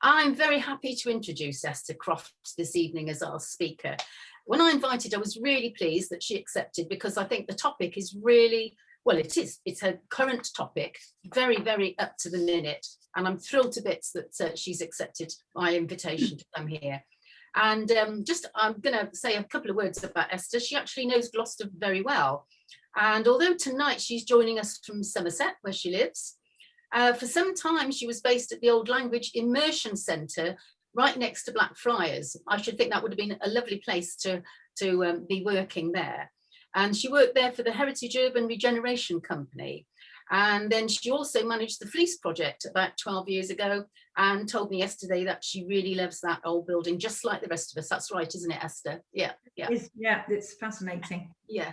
I'm very happy to introduce Esther Croft this evening as our speaker. When I invited her, I was really pleased that she accepted, because I think the topic is really, well, it's a current topic, very, very up to the minute. And I'm thrilled to bits that she's accepted my invitation to come here. And I'm going to say a couple of words about Esther. She actually knows Gloucester very well. And although tonight she's joining us from Somerset, where she lives, for some time she was based at the Old Language Immersion Centre right next to Blackfriars. I should think that would have been a lovely place to be working there. And she worked there for the Heritage Urban Regeneration Company. And then she also managed the Fleece project about 12 years ago, and told me yesterday that she really loves that old building, just like the rest of us. That's right, isn't it, Esther? Yeah, yeah. It's fascinating. Yeah.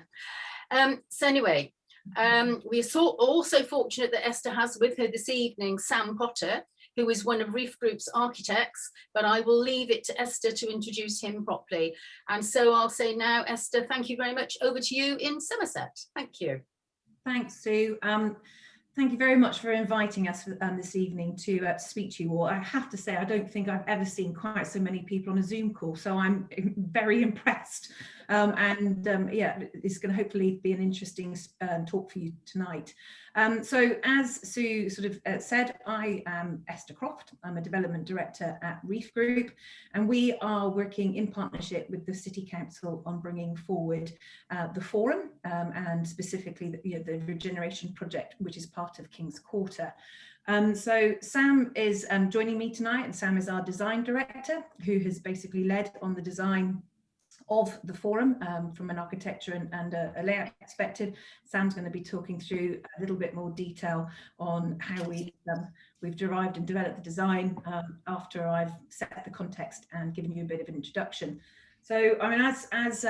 So anyway, we're also fortunate that Esther has with her this evening Sam Potter, who is one of Reef Group's architects, but I will leave it to Esther to introduce him properly. And so I'll say now, Esther, thank you very much. Over to you in Somerset. Thank you. Thanks, Sue. Thank you very much for inviting us this evening to speak to you all. I have to say, I don't think I've ever seen quite so many people on a Zoom call, so I'm very impressed. Yeah, it's going to hopefully be an interesting talk for you tonight. So as Sue sort of said, I am Esther Croft. I'm a development director at Reef Group, and we are working in partnership with the City Council on bringing forward the forum and specifically the regeneration project, which is part of King's Quarter. So Sam is joining me tonight, and Sam is our design director, who has basically led on the design of the forum from an architecture and a layout perspective. Sam's going to be talking through a little bit more detail on how we've derived and developed the design after I've set the context and given you a bit of an introduction. So, I mean, as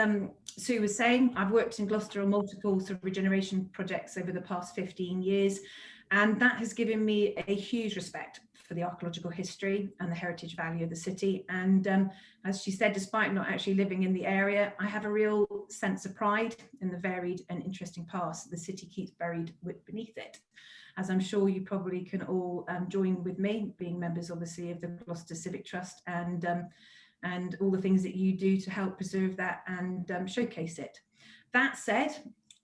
Sue was saying, I've worked in Gloucester on multiple sort of regeneration projects over the past 15 years, and that has given me a huge respect for the archaeological history and the heritage value of the city. And as she said, despite not actually living in the area, I have a real sense of pride in the varied and interesting past the city keeps buried beneath it. As I'm sure you probably can all join with me, being members obviously of the Gloucester Civic Trust, and all the things that you do to help preserve that and showcase it. That said,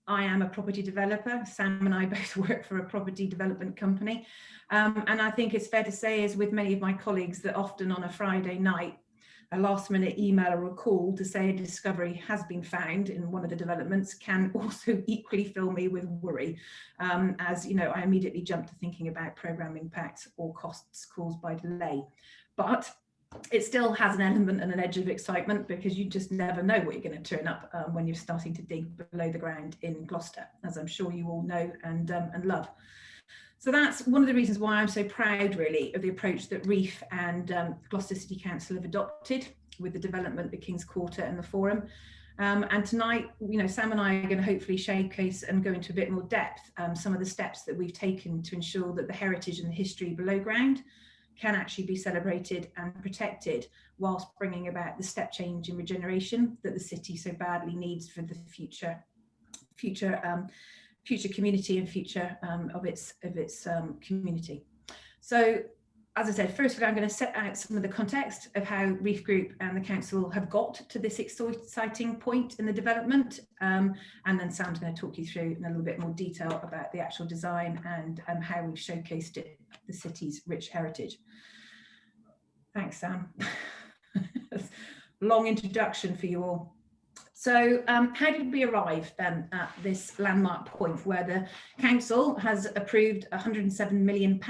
I am a property developer. Sam and I both work for a property development company. And I think it's fair to say, as with many of my colleagues, that often on a Friday night, a last minute email or a call to say a discovery has been found in one of the developments can also equally fill me with worry. As you know, I immediately jump to thinking about programme impacts or costs caused by delay. But it still has an element and an edge of excitement, because you just never know what you're going to turn up when you're starting to dig below the ground in Gloucester, as I'm sure you all know and love. So that's one of the reasons why I'm so proud, really, of the approach that Reef and Gloucester City Council have adopted with the development of King's Quarter and the Forum. And tonight, you know, Sam and I are going to hopefully showcase and go into a bit more depth some of the steps that we've taken to ensure that the heritage and the history below ground can actually be celebrated and protected, whilst bringing about the step change in regeneration that the city so badly needs for the future community and future of its community. So, as I said, firstly, I'm going to set out some of the context of how Reef Group and the council have got to this exciting point in the development, and then Sam's going to talk you through in a little bit more detail about the actual design and how we've showcased it, the city's rich heritage. Thanks, Sam. Long introduction for you all. So how did we arrive then at this landmark point where the council has approved £107 million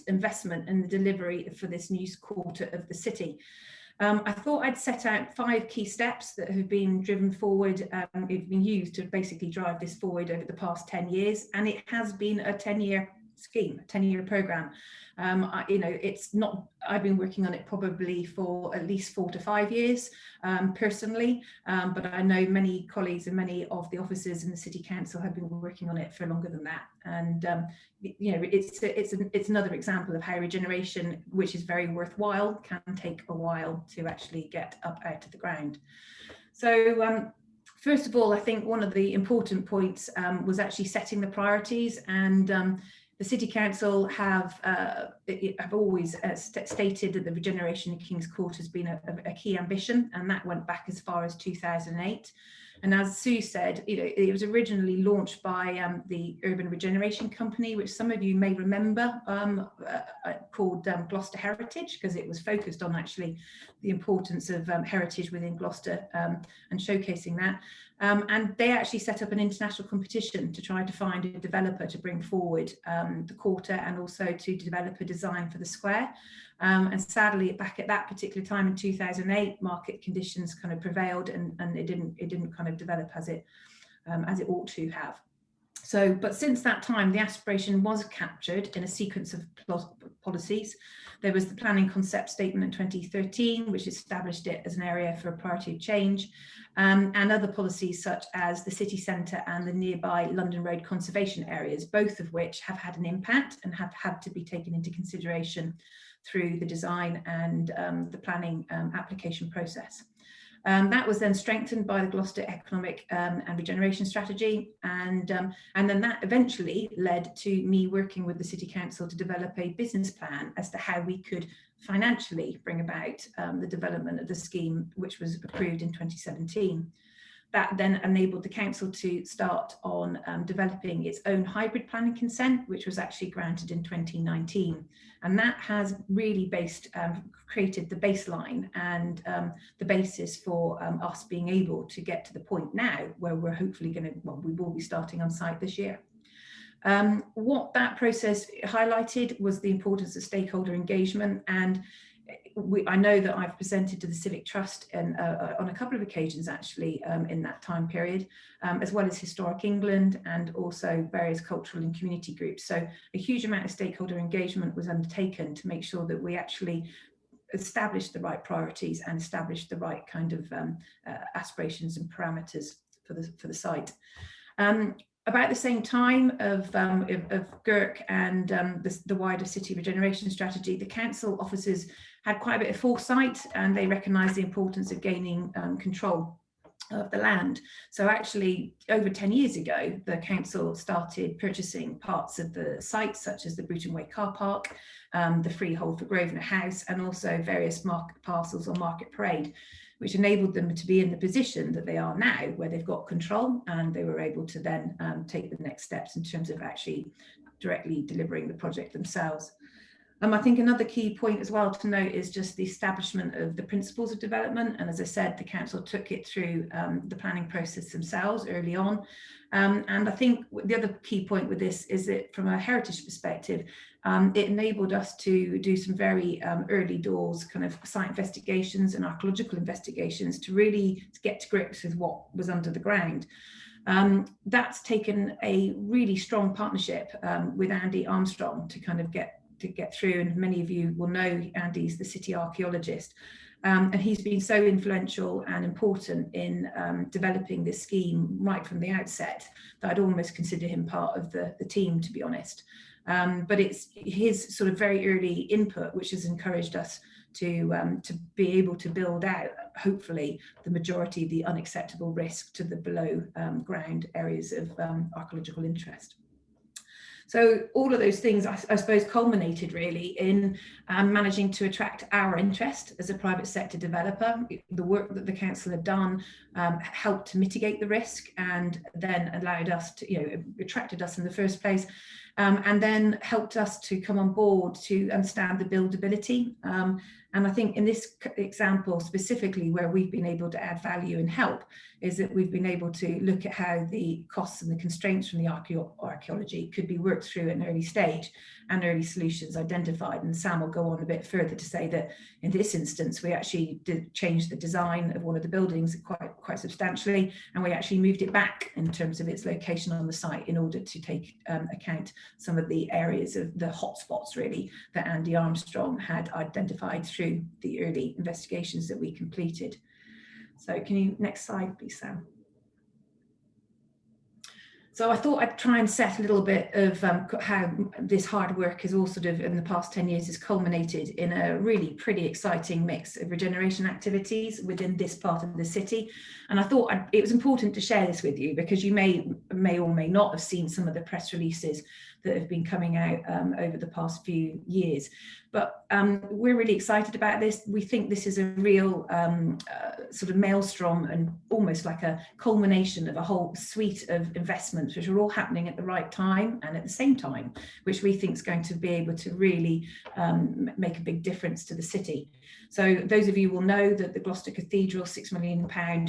investment in the delivery for this new quarter of the city? I thought I'd set out 5 key steps that have been driven forward, have been used to basically drive this forward over the past 10 years. And it has been a 10-year scheme, a 10-year programme. You know, it's not, I've been working on it probably for at least 4 to 5 years personally, but I know many colleagues and many of the officers in the City Council have been working on it for longer than that. And you know, it's another example of how regeneration, which is very worthwhile, can take a while to actually get up out of the ground. So first of all, I think one of the important points was actually setting the priorities, and The City Council have always stated that the regeneration of King's Court has been a key ambition, and that went back as far as 2008. And as Sue said, it was originally launched by the Urban Regeneration Company, which some of you may remember, called Gloucester Heritage, because it was focused on actually the importance of heritage within Gloucester and showcasing that. And they actually set up an international competition to try to find a developer to bring forward the quarter, and also to develop a design for the square. And sadly, back at that particular time in 2008, market conditions kind of prevailed, and it didn't kind of develop as it ought to have. So, but since that time, the aspiration was captured in a sequence of policies. There was the planning concept statement in 2013, which established it as an area for a priority of change, and other policies such as the city centre and the nearby London Road conservation areas, both of which have had an impact and have had to be taken into consideration through the design and the planning application process. That was then strengthened by the Gloucester Economic and Regeneration Strategy, and then that eventually led to me working with the City Council to develop a business plan as to how we could financially bring about the development of the scheme, which was approved in 2017. That then enabled the council to start on developing its own hybrid planning consent, which was actually granted in 2019. And that has really created the baseline and the basis for us being able to get to the point now where we're hopefully we will be starting on site this year. What that process highlighted was the importance of stakeholder engagement, and I know that I've presented to the Civic Trust on a couple of occasions actually in that time period, as well as Historic England and also various cultural and community groups. So a huge amount of stakeholder engagement was undertaken to make sure that we actually established the right priorities and established the right kind of aspirations and parameters for the site. About the same time of GERC and the wider city regeneration strategy, the council officers had quite a bit of foresight, and they recognised the importance of gaining control of the land. So actually, over 10 years ago, the council started purchasing parts of the site, such as the Bruton Way car park, the freehold for Grosvenor House, and also various market parcels on Market Parade, which enabled them to be in the position that they are now, where they've got control, and they were able to then take the next steps in terms of actually directly delivering the project themselves. I think another key point as well to note is just the establishment of the principles of development. And as I said, the council took it through the planning process themselves early on. And I think the other key point with this is that from a heritage perspective, it enabled us to do some very early doors kind of site investigations and archaeological investigations to really get to grips with what was under the ground. That's taken a really strong partnership with Andy Armstrong to kind of get through, and many of you will know Andy's the city archaeologist, and he's been so influential and important in developing this scheme right from the outset that I'd almost consider him part of the team, to be honest. But it's his sort of very early input which has encouraged us to be able to build out, hopefully, the majority of the unacceptable risk to the below ground areas of archaeological interest. So all of those things, I suppose, culminated really in managing to attract our interest as a private sector developer. The work that the council had done helped to mitigate the risk, and then allowed us to, attracted us in the first place, and then helped us to come on board to understand the buildability. And I think in this example specifically, where we've been able to add value and help, is that we've been able to look at how the costs and the constraints from the archaeology could be worked through at an early stage and early solutions identified. And Sam will go on a bit further to say that in this instance, we actually did change the design of one of the buildings quite substantially, and we actually moved it back in terms of its location on the site in order to take account some of the areas of the hotspots really that Andy Armstrong had identified through the early investigations that we completed. So can you, next slide please, Sam? So I thought I'd try and set a little bit of how this hard work has all sort of in the past 10 years has culminated in a really pretty exciting mix of regeneration activities within this part of the city. And I thought it was important to share this with you, because you may or may not have seen some of the press releases that have been coming out over the past few years. But we're really excited about this. We think this is a real sort of maelstrom and almost like a culmination of a whole suite of investments which are all happening at the right time and at the same time, which we think is going to be able to really make a big difference to the city. So those of you will know that the Gloucester Cathedral £6 million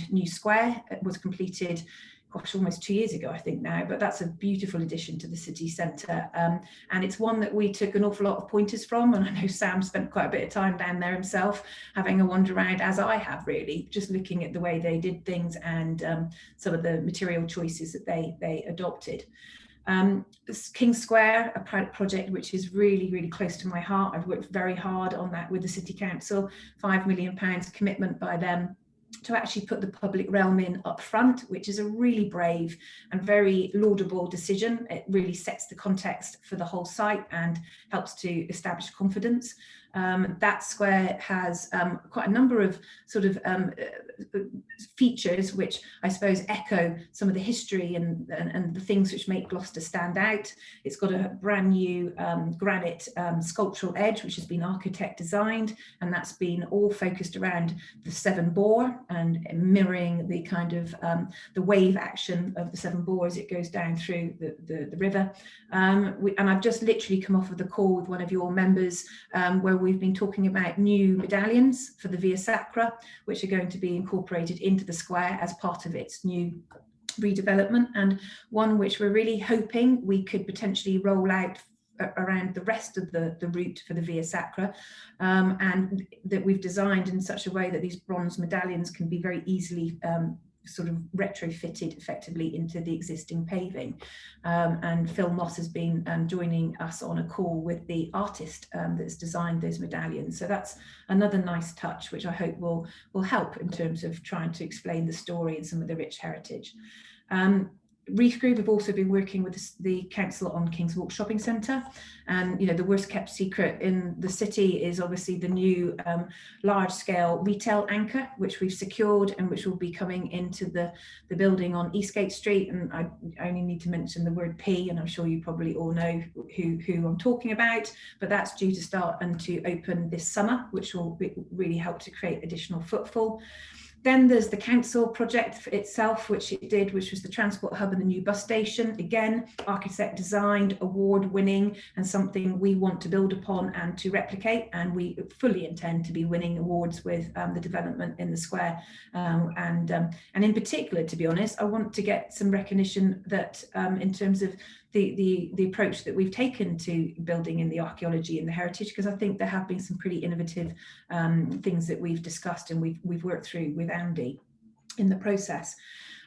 new square was completed, gosh, almost 2 years ago, I think now, but that's a beautiful addition to the city centre. And it's one that we took an awful lot of pointers from, and I know Sam spent quite a bit of time down there himself, having a wander around, as I have really, just looking at the way they did things and some of the material choices that they adopted. King Square, a project which is really, really close to my heart. I've worked very hard on that with the City Council, £5 million commitment by them to actually put the public realm in up front, which is a really brave and very laudable decision. It really sets the context for the whole site and helps to establish confidence. That square has quite a number of sort of features which I suppose echo some of the history and the things which make Gloucester stand out. It's got a brand new granite sculptural edge which has been architect designed, and that's been all focused around the Severn Bore and mirroring the kind of the wave action of the Severn Bore as it goes down through the river. And I've just literally come off of the call with one of your members where we've been talking about new medallions for the Via Sacra, which are going to be incorporated into the square as part of its new redevelopment, and one which we're really hoping we could potentially roll out around the rest of the route for the Via Sacra, and that we've designed in such a way that these bronze medallions can be very easily sort of retrofitted effectively into the existing paving. And Phil Moss has been joining us on a call with the artist that's designed those medallions. So that's another nice touch, which I hope will help in terms of trying to explain the story and some of the rich heritage. Reef Group have also been working with the council on King's Walk Shopping Centre, and you know, the worst kept secret in the city is obviously the new large scale retail anchor which we've secured and which will be coming into the building on Eastgate Street. And I only need to mention the word P, and I'm sure you probably all know who I'm talking about, but that's due to start and to open this summer, which will really help to create additional footfall. Then there's the council project itself, which was the transport hub and the new bus station. Again, architect designed, award winning, and something we want to build upon and to replicate. And we fully intend to be winning awards with the development in the square. And in particular, to be honest, I want to get some recognition that in terms of the approach that we've taken to building in the archaeology and the heritage, because I think there have been some pretty innovative things that we've discussed and we've worked through with Andy in the process.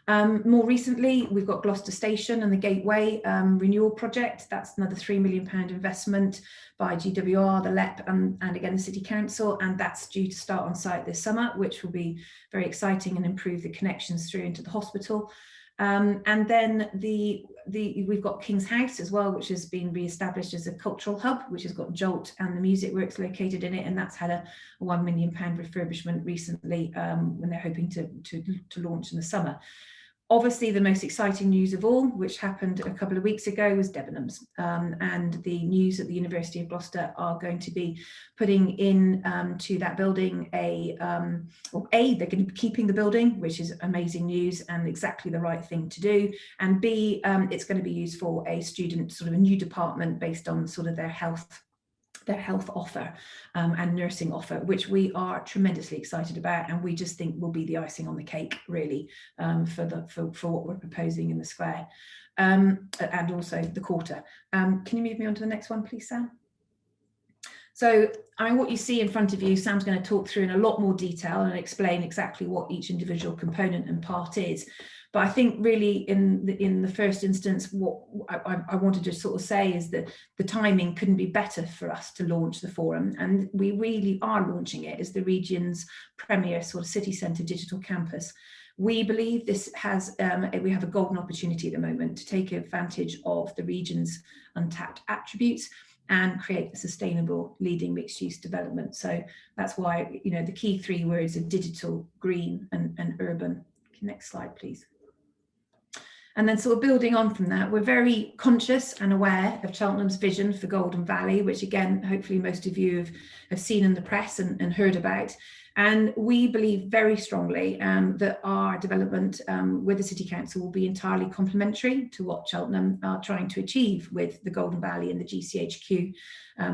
More recently, we've got Gloucester Station and the Gateway renewal project. That's another £3 million investment by GWR, the LEP, and again the City Council, and that's due to start on site this summer, which will be very exciting and improve the connections through into the hospital. And then we've got King's House as well, which has been re-established as a cultural hub, which has got Jolt and the Music Works located in it, and that's had a £1 million refurbishment recently when they're hoping to launch in the summer. Obviously, the most exciting news of all, which happened a couple of weeks ago, was Debenhams, and the news that the University of Gloucester are going to be putting in to that building they're going to be keeping the building, which is amazing news and exactly the right thing to do, and B, it's going to be used for a student, sort of a new department based on sort of their health offer and nursing offer, which we are tremendously excited about, and we just think will be the icing on the cake really for what we're proposing in the square and also the quarter. Can you move me on to the next one, please, Sam? So what you see in front of you, Sam's going to talk through in a lot more detail and explain exactly what each individual component and part is. But I think really in the first instance, what I wanted to sort of say is that the timing couldn't be better for us to launch the forum, and we really are launching it as the region's premier sort of city centre digital campus. We believe this we have a golden opportunity at the moment to take advantage of the region's untapped attributes and create a sustainable leading mixed-use development. So that's why, you know, the key three words are digital, green and urban. Next slide, please. And then sort of building on from that, we're very conscious and aware of Cheltenham's vision for Golden Valley, which again, hopefully most of you have seen in the press and heard about. And we believe very strongly that our development with the City Council will be entirely complementary to what Cheltenham are trying to achieve with the Golden Valley and the GCHQ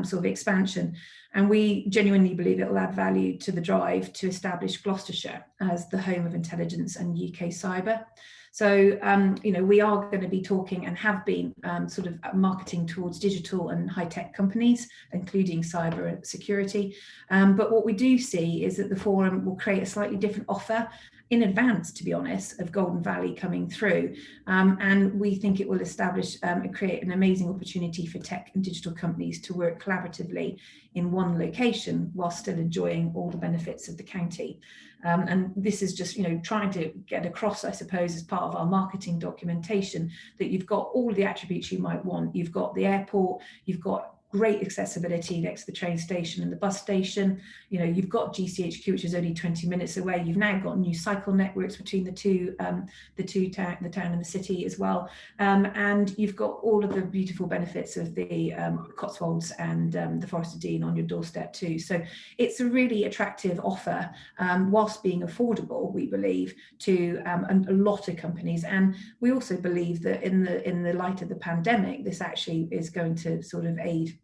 sort of expansion. And we genuinely believe it will add value to the drive to establish Gloucestershire as the home of intelligence and UK cyber. So, you know, we are going to be talking and have been sort of marketing towards digital and high-tech companies, including cyber security. But what we do see is that the forum will create a slightly different offer in advance, to be honest, of Golden Valley coming through. And we think it will establish and create an amazing opportunity for tech and digital companies to work collaboratively in one location while still enjoying all the benefits of the county. And this is just, you know, trying to get across, I suppose, as part of our marketing documentation, that you've got all the attributes you might want. You've got the airport, you've got great accessibility next to the train station and the bus station. You know, you've got GCHQ, which is only 20 minutes away. You've now got new cycle networks between the town and the city as well. And you've got all of the beautiful benefits of the Cotswolds and the Forest of Dean on your doorstep too. So it's a really attractive offer, whilst being affordable, we believe, to a lot of companies. And we also believe that in the light of the pandemic, this actually is going to sort of aid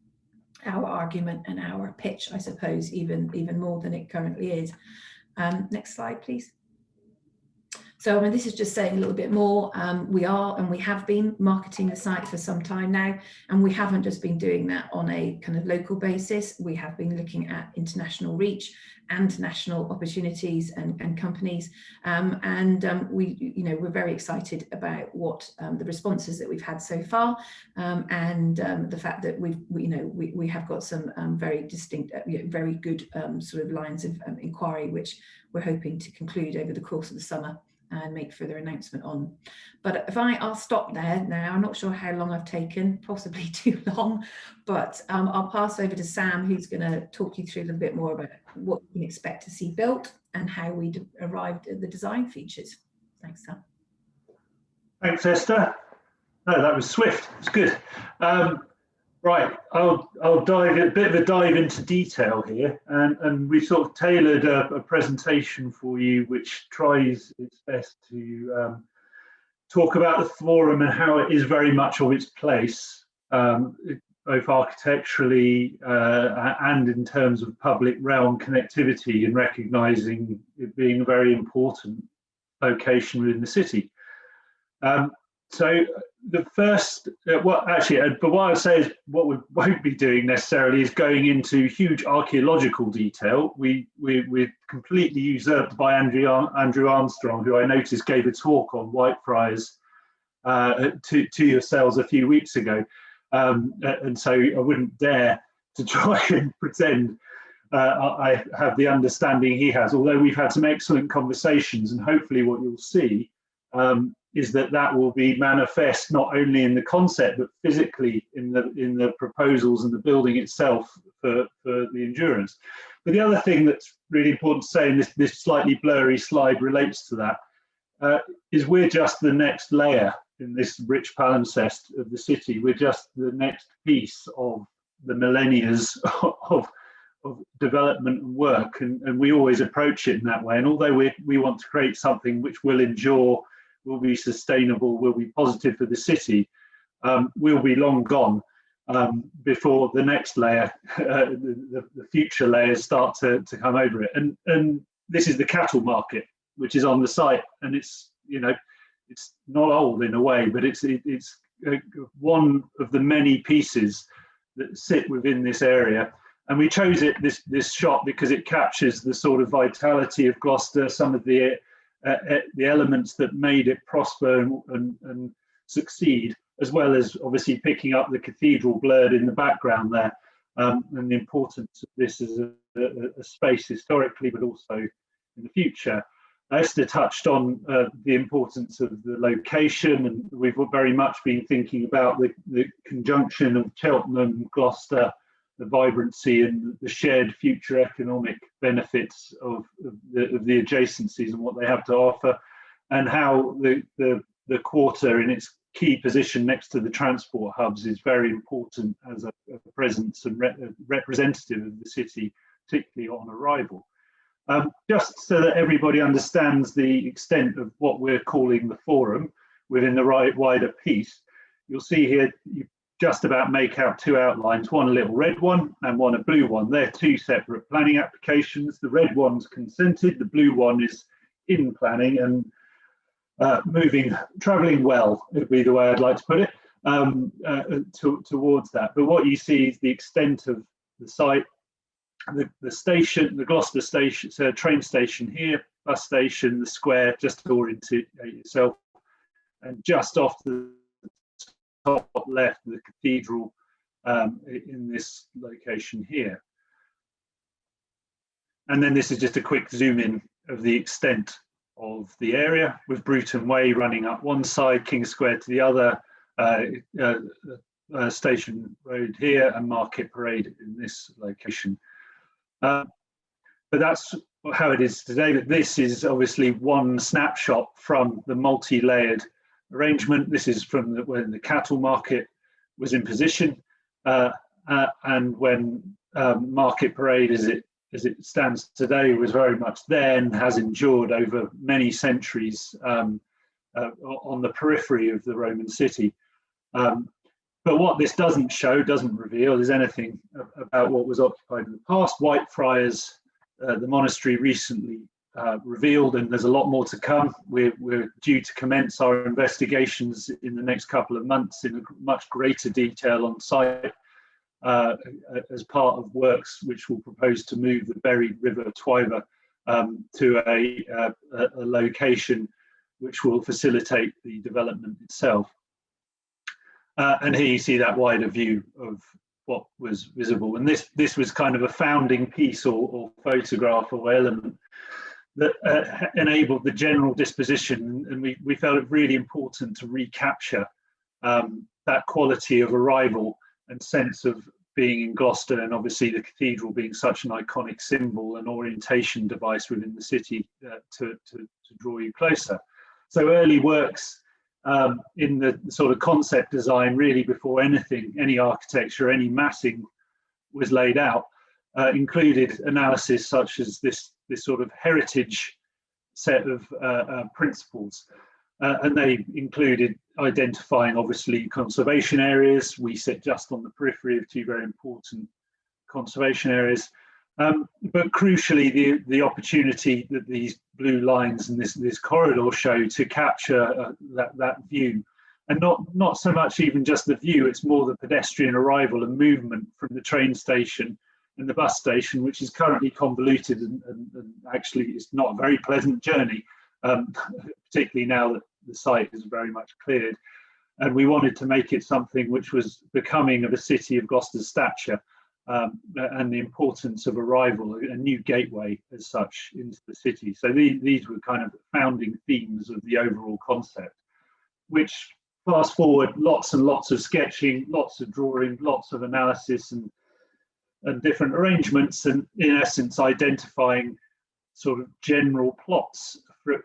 our argument and our pitch, I suppose, even more than it currently is. Next slide, please. So, I mean, this is just saying a little bit more. We are and we have been marketing the site for some time now, and we haven't just been doing that on a kind of local basis. We have been looking at international reach and national opportunities and companies. We, you know, we're very excited about what the responses that we've had so far, and the fact that we have got some very distinct, very good sort of lines of inquiry, which we're hoping to conclude over the course of the summer and make further announcement on. But if I'll stop there now. I'm not sure how long I've taken, possibly too long, but I'll pass over to Sam, who's going to talk you through a little bit more about what you can expect to see built and how we arrived at the design features. Thanks, Sam. Thanks, Esther. No, that was swift. It's good. Right, I'll dive a bit of a dive into detail here, and we sort of tailored a presentation for you which tries its best to talk about the forum and how it is very much of its place, both architecturally and in terms of public realm connectivity, and recognising it being a very important location within the city. So the first, but what I say is what we won't be doing necessarily is going into huge archaeological detail. We're completely usurped by Andrew Armstrong, who I noticed gave a talk on Whitefriars to yourselves a few weeks ago. And so I wouldn't dare to try and pretend I have the understanding he has, although we've had some excellent conversations, and hopefully what you'll see is that will be manifest not only in the concept but physically in the proposals and the building itself for the endurance. But the other thing that's really important to say, and this slightly blurry slide relates to that, is we're just the next layer in this rich palimpsest of the city. We're just the next piece of the millennia of development and work, and we always approach it in that way. And although we want to create something which will endure, will be sustainable, will be positive for the city, we'll be long gone before the next layer, the future layers start to come over it. And this is the cattle market, which is on the site, and it's, you know, it's not old in a way, but it's one of the many pieces that sit within this area. And we chose this shot because it captures the sort of vitality of Gloucester, some of the elements that made it prosper and succeed, as well as obviously picking up the cathedral blurred in the background there, and the importance of this as a space historically, but also in the future. Esther touched on the importance of the location, and we've very much been thinking about the conjunction of Cheltenham, Gloucester, the vibrancy and the shared future economic benefits of the adjacencies and what they have to offer, and how the the quarter in its key position next to the transport hubs is very important as a presence and representative of the city, particularly on arrival. Just so that everybody understands the extent of what we're calling the forum within the wider piece, you'll see here you just about make out two outlines, one a little red one and one a blue one. They're two separate planning applications. The red one's consented, the blue one is in planning and travelling well, would be the way I'd like to put it, towards that. But what you see is the extent of the site, the station, the Gloucester station, so train station here, bus station, the square, just to orientate yourself, and just off the top left, the cathedral in this location here. And then this is just a quick zoom in of the extent of the area, with Bruton Way running up one side, King Square to the other, Station Road here, and Market Parade in this location. But that's how it is today. But this is obviously one snapshot from the multi-layered arrangement. This is from when the cattle market was in position, and when Market Parade, as it stands today, was very much there and has endured over many centuries on the periphery of the Roman city. But what this doesn't show, doesn't reveal, is anything about what was occupied in the past. Whitefriars, the monastery, recently revealed, and there's a lot more to come. We're due to commence our investigations in the next couple of months in a much greater detail on site, as part of works which will propose to move the buried river Twyver to a location which will facilitate the development itself. And here you see that wider view of what was visible. And this was kind of a founding piece or photograph or element that enabled the general disposition. And we felt it really important to recapture that quality of arrival and sense of being in Gloucester, and obviously the cathedral being such an iconic symbol and orientation device within the city to draw you closer. So early works in the sort of concept design, really before anything, any architecture, any massing was laid out, included analysis such as this sort of heritage set of principles. And they included identifying, obviously, conservation areas. We sit just on the periphery of two very important conservation areas. But crucially, the opportunity that these blue lines and this corridor show to capture that view. And not so much even just the view, it's more the pedestrian arrival and movement from the train station and the bus station, which is currently convoluted and actually it's not a very pleasant journey, particularly now that the site is very much cleared. And we wanted to make it something which was becoming of a city of Gloucester's stature, and the importance of arrival, a new gateway as such into the city. So these were kind of founding themes of the overall concept, which fast forward, lots and lots of sketching, lots of drawing, lots of analysis and different arrangements, and in essence identifying sort of general plots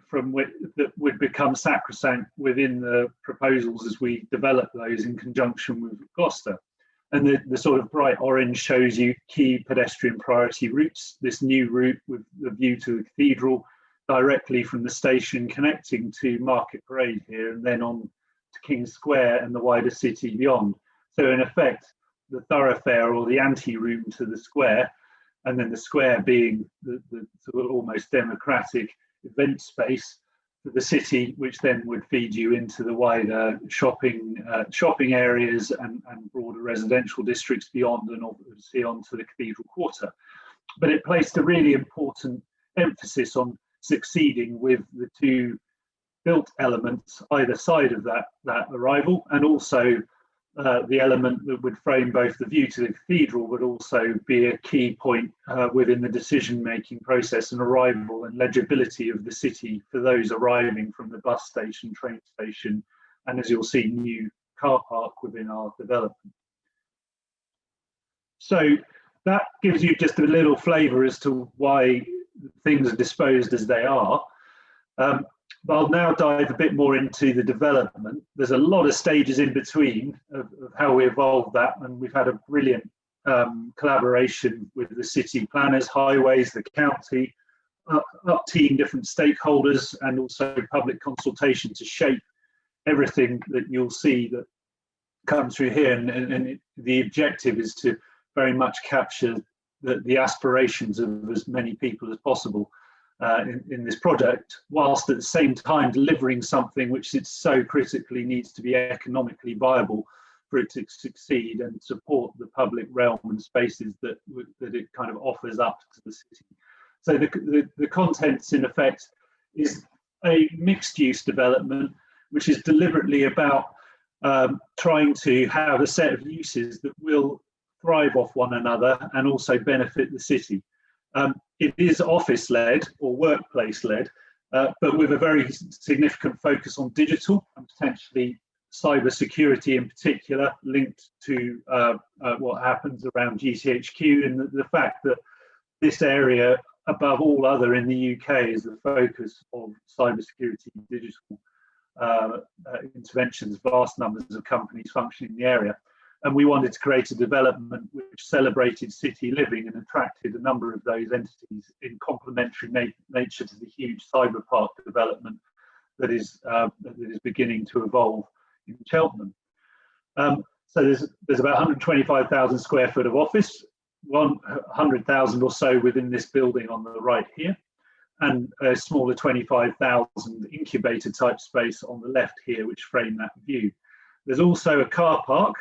from which that would become sacrosanct within the proposals as we develop those in conjunction with Gloucester. And the sort of bright orange shows you key pedestrian priority routes. This new route with the view to the cathedral directly from the station connecting to Market Parade here, and then on to King Square and the wider city beyond. So in effect, the thoroughfare or the ante-room to the square, and then the square being the sort of almost democratic event space for the city, which then would feed you into the wider shopping areas and broader residential districts beyond, and obviously onto the cathedral quarter. But it placed a really important emphasis on succeeding with the two built elements either side of that arrival, and also the element that would frame both the view to the cathedral, but also be a key point within the decision-making process and arrival and legibility of the city for those arriving from the bus station, train station, and as you'll see, new car park within our development. So that gives you just a little flavour as to why things are disposed as they are. But I'll now dive a bit more into the development. There's a lot of stages in between of how we evolved that, and we've had a brilliant collaboration with the city planners, highways, the county, up to different stakeholders, and also public consultation to shape everything that you'll see that comes through here. And the objective is to very much capture the aspirations of as many people as possible in this project, whilst at the same time delivering something which it so critically needs to be economically viable for it to succeed and support the public realm and spaces that it kind of offers up to the city. So the contents, in effect, is a mixed-use development, which is deliberately about trying to have a set of uses that will thrive off one another and also benefit the city. It is office-led or workplace-led, but with a very significant focus on digital and potentially cyber security in particular, linked to what happens around GCHQ, and the fact that this area, above all other in the UK, is the focus of cybersecurity and digital interventions, vast numbers of companies functioning in the area. And we wanted to create a development which celebrated city living and attracted a number of those entities in complementary nature to the huge cyber park development that is beginning to evolve in Cheltenham. So there's about 125,000 square foot of office, 100,000 or so within this building on the right here, and a smaller 25,000 incubator type space on the left here, which frame that view. There's also a car park.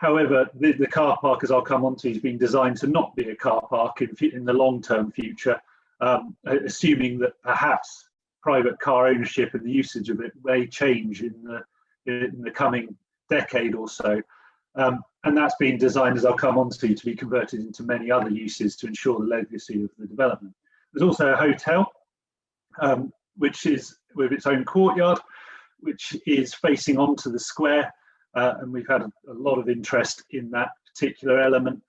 However, the car park, as I'll come on to, has been designed to not be a car park in the long-term future, assuming that perhaps private car ownership and the usage of it may change in the coming decade or so. And that's been designed, as I'll come on to be converted into many other uses to ensure the legacy of the development. There's also a hotel, which is with its own courtyard, which is facing onto the square. And we've had a lot of interest in that particular element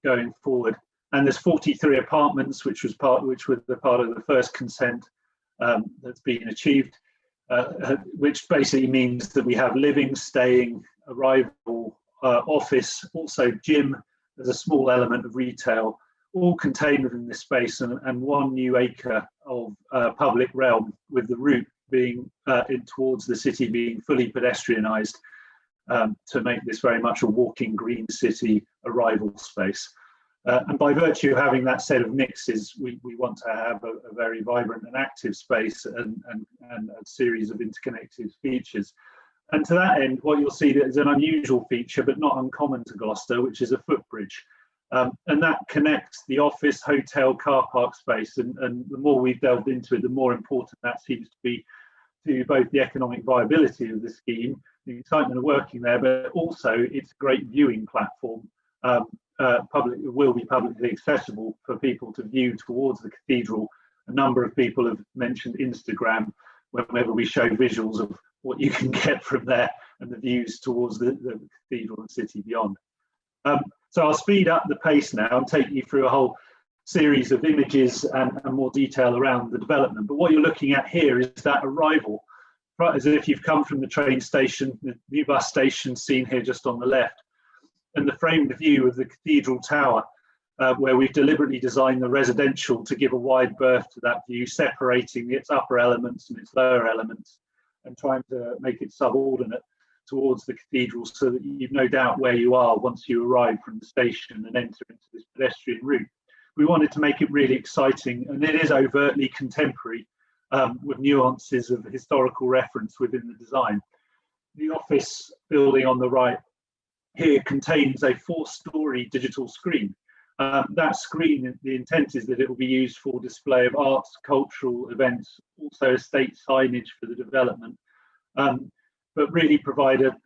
going forward. And there's 43 apartments, which were the part of the first consent that's been achieved, which basically means that we have living, staying, arrival, office, also gym. There's a small element of retail, all contained within this space, and 1 new acre of public realm, with the route being towards the city being fully pedestrianised to make this very much a walking green city arrival space. And by virtue of having that set of mixes, we want to have a very vibrant and active space and a series of interconnected features. And to that end, what you'll see is an unusual feature, but not uncommon to Gloucester, which is a footbridge. And that connects the office, hotel, car park space. And the more we've delved into it, the more important that seems to be to both the economic viability of the scheme, the excitement of working there, but also it's a great viewing platform. It will be publicly accessible for people to view towards the cathedral. A number of people have mentioned Instagram whenever we show visuals of what you can get from there and the views towards the cathedral and city beyond. So I'll speed up the pace now and take you through a whole series of images and more detail around the development. But what you're looking at here is that arrival, right, as if you've come from the train station, the new bus station seen here just on the left, and the framed view of the cathedral tower, where we've deliberately designed the residential to give a wide berth to that view, separating its upper elements and its lower elements, and trying to make it subordinate towards the cathedral so that you've no doubt where you are once you arrive from the station and enter into this pedestrian route. We wanted to make it really exciting, and it is overtly contemporary, with nuances of historical reference within the design. The office building on the right here contains a 4-story digital screen. That screen, the intent is that it will be used for display of arts, cultural events, also estate signage for the development, but really provide a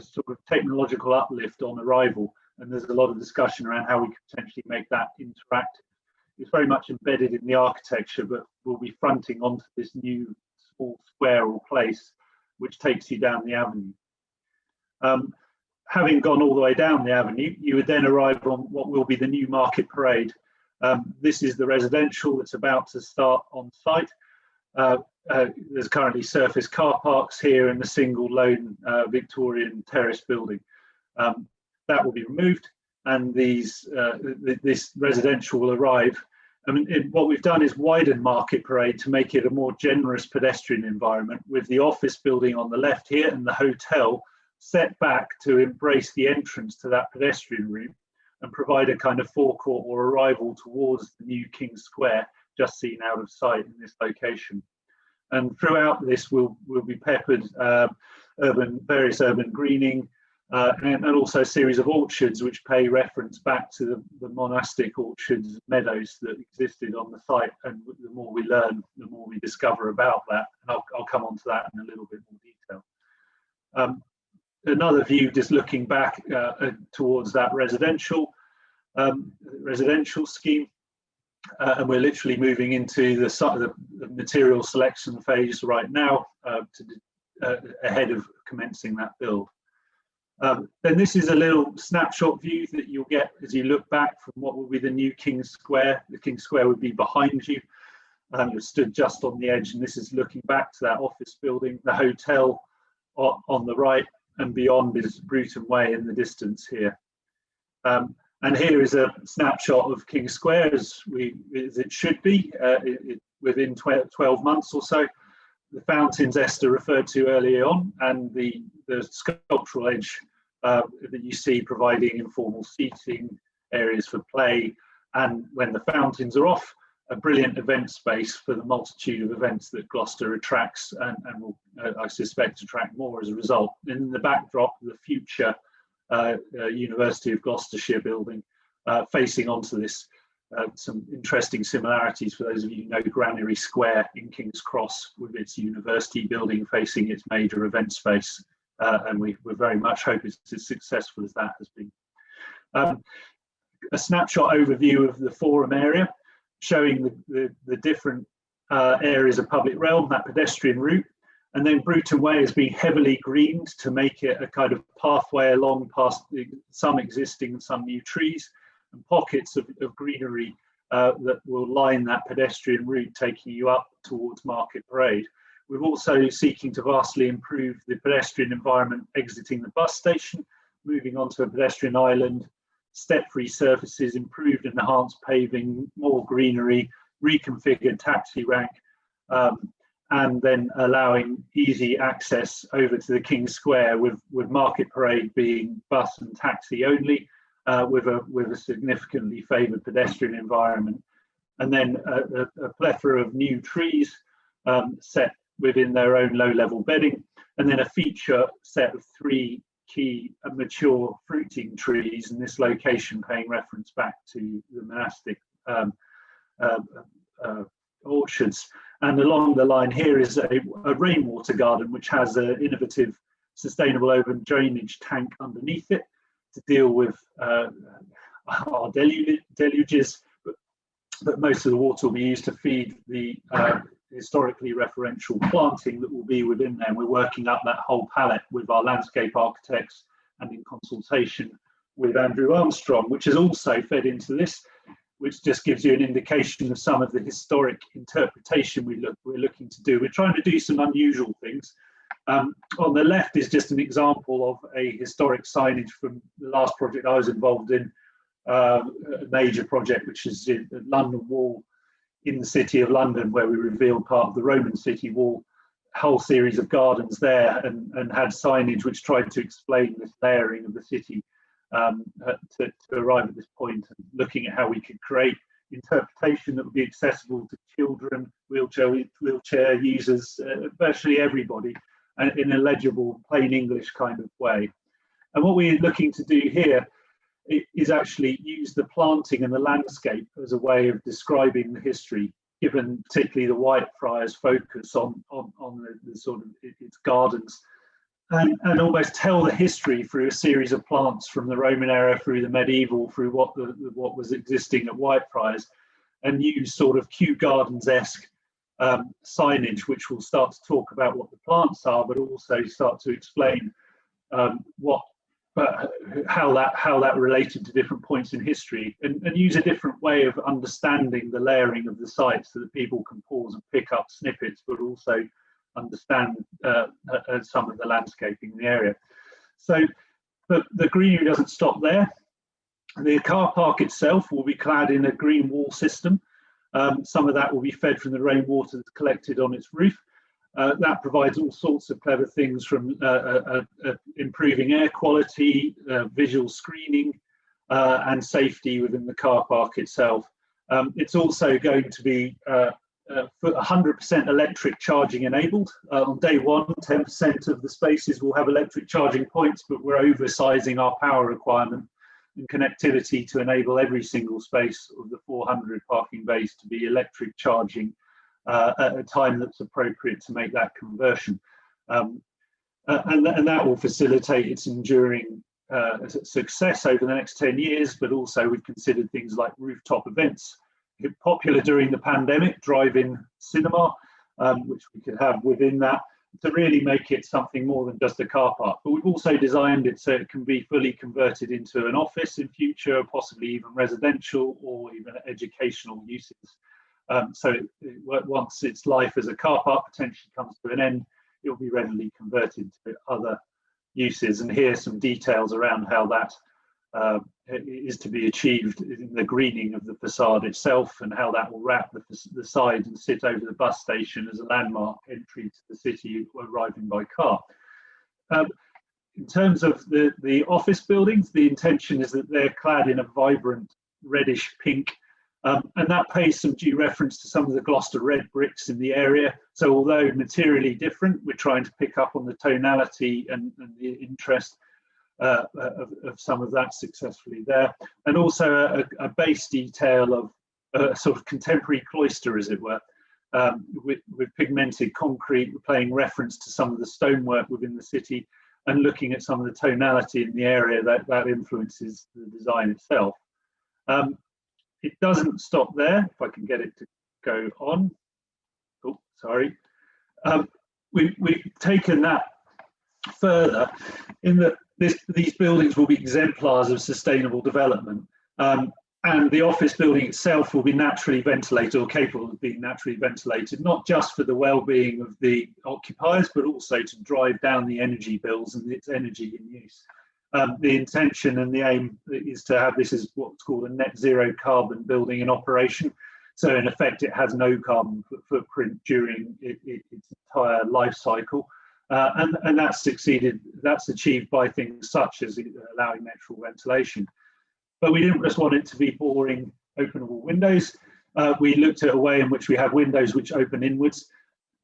sort of technological uplift on arrival. And there's a lot of discussion around how we could potentially make that interactive. It's very much embedded in the architecture, but will be fronting onto this new small square or place, which takes you down the avenue. Having gone all the way down the avenue, you would then arrive on what will be the new market parade. This is the residential that's about to start on site. there's currently surface car parks here and a single lone Victorian terrace building. That will be removed, and this residential will arrive. I mean, what we've done is widen Market Parade to make it a more generous pedestrian environment, with the office building on the left here and the hotel set back to embrace the entrance to that pedestrian route and provide a kind of forecourt or arrival towards the new King's Square, just seen out of sight in this location. And throughout this will be peppered various urban greening, and also a series of orchards which pay reference back to the monastic orchards, meadows that existed on the site. And the more we learn, the more we discover about that. And I'll come on to that in a little bit more detail. Another view, just looking back towards that residential scheme. And we're literally moving into the material selection phase right now, ahead of commencing that build. Then this is a little snapshot view that you'll get as you look back from what will be the new King's Square. The King's Square would be behind you. You're stood just on the edge, and this is looking back to that office building. The hotel on the right, and beyond is Bruton Way in the distance here. And here is a snapshot of King's Square as it should be within 12 months or so. The fountains Esther referred to earlier on, and the sculptural edge that you see providing informal seating, areas for play, and when the fountains are off, a brilliant event space for the multitude of events that Gloucester attracts and will, I suspect, attract more as a result. In the backdrop, the future University of Gloucestershire building facing onto this. Some interesting similarities for those of you who know Granary Square in King's Cross, with its university building facing its major event space, and we very much hope it's as successful as that has been. A snapshot overview of the forum area, showing the different areas of public realm, that pedestrian route, and then Bruton Way has been heavily greened to make it a kind of pathway along past some existing and some new trees, and pockets of greenery that will line that pedestrian route taking you up towards Market Parade. We're also seeking to vastly improve the pedestrian environment exiting the bus station, moving onto a pedestrian island, step-free surfaces, improved and enhanced paving, more greenery, reconfigured taxi rank, and then allowing easy access over to the King's Square, with Market Parade being bus and taxi only, with a significantly favoured pedestrian environment. And then a plethora of new trees set within their own low-level bedding, and then a feature set of 3 key mature fruiting trees in this location, paying reference back to the monastic orchards. And along the line here is a rainwater garden, which has an innovative sustainable open drainage tank underneath it to deal with our deluges, but most of the water will be used to feed the historically referential planting that will be within there. And we're working up that whole palette with our landscape architects and in consultation with Andrew Armstrong, which has also fed into this, which just gives you an indication of some of the historic interpretation we're looking to do. We're trying to do some unusual things. On the left is just an example of a historic signage from the last project I was involved in, a major project, which is the London Wall in the City of London, where we revealed part of the Roman city wall, whole series of gardens there, and had signage which tried to explain this layering of the city to arrive at this point, and looking at how we could create interpretation that would be accessible to children, wheelchair users, virtually everybody, and in a legible, plain English kind of way. And what we're looking to do here is actually use the planting and the landscape as a way of describing the history, given particularly the Whitefriars' focus on the sort of its gardens, and almost tell the history through a series of plants from the Roman era through the medieval, through what was existing at Whitefriars, and use sort of Kew Gardens-esque signage, which will start to talk about what the plants are, but also start to explain what how that related to different points in history, and use a different way of understanding the layering of the site so that people can pause and pick up snippets, but also understand some of the landscaping in the area. So, but the greenery doesn't stop there. The car park itself will be clad in a green wall system. Some of that will be fed from the rainwater that's collected on its roof. That provides all sorts of clever things, from improving air quality, visual screening, and safety within the car park itself. It's also going to be 100% electric charging enabled. On day one, 10% of the spaces will have electric charging points, but we're oversizing our power requirement and connectivity to enable every single space of the 400 parking bays to be electric charging at a time that's appropriate to make that conversion. And that will facilitate its enduring success over the next 10 years, but also we've considered things like rooftop events. Popular during the pandemic, drive-in cinema, which we could have within that, to really make it something more than just a car park. But we've also designed it so it can be fully converted into an office in future, possibly even residential or even educational uses. So once its life as a car park potentially comes to an end, it will be readily converted to other uses. And here's some details around how that is to be achieved in the greening of the facade itself, and how that will wrap the side and sit over the bus station as a landmark entry to the city arriving by car. In terms of the office buildings, the intention is that they're clad in a vibrant reddish pink, and that pays some due reference to some of the Gloucester red bricks in the area. So although materially different, we're trying to pick up on the tonality and the interest of some of that successfully there, and also a base detail of a sort of contemporary cloister, as it were, with pigmented concrete, paying reference to some of the stonework within the city, and looking at some of the tonality in the area that influences the design itself. It doesn't stop there. If I can get it to go on. Oh, sorry. We've taken that further in that these buildings will be exemplars of sustainable development, and the office building itself will be naturally ventilated, or capable of being naturally ventilated, not just for the well-being of the occupiers, but also to drive down the energy bills and its energy in use. The intention and the aim is to have this as what's called a net zero carbon building in operation. So in effect, it has no carbon footprint during its entire life cycle. And that's achieved by things such as allowing natural ventilation. But we didn't just want it to be boring, openable windows. We looked at a way in which we have windows which open inwards,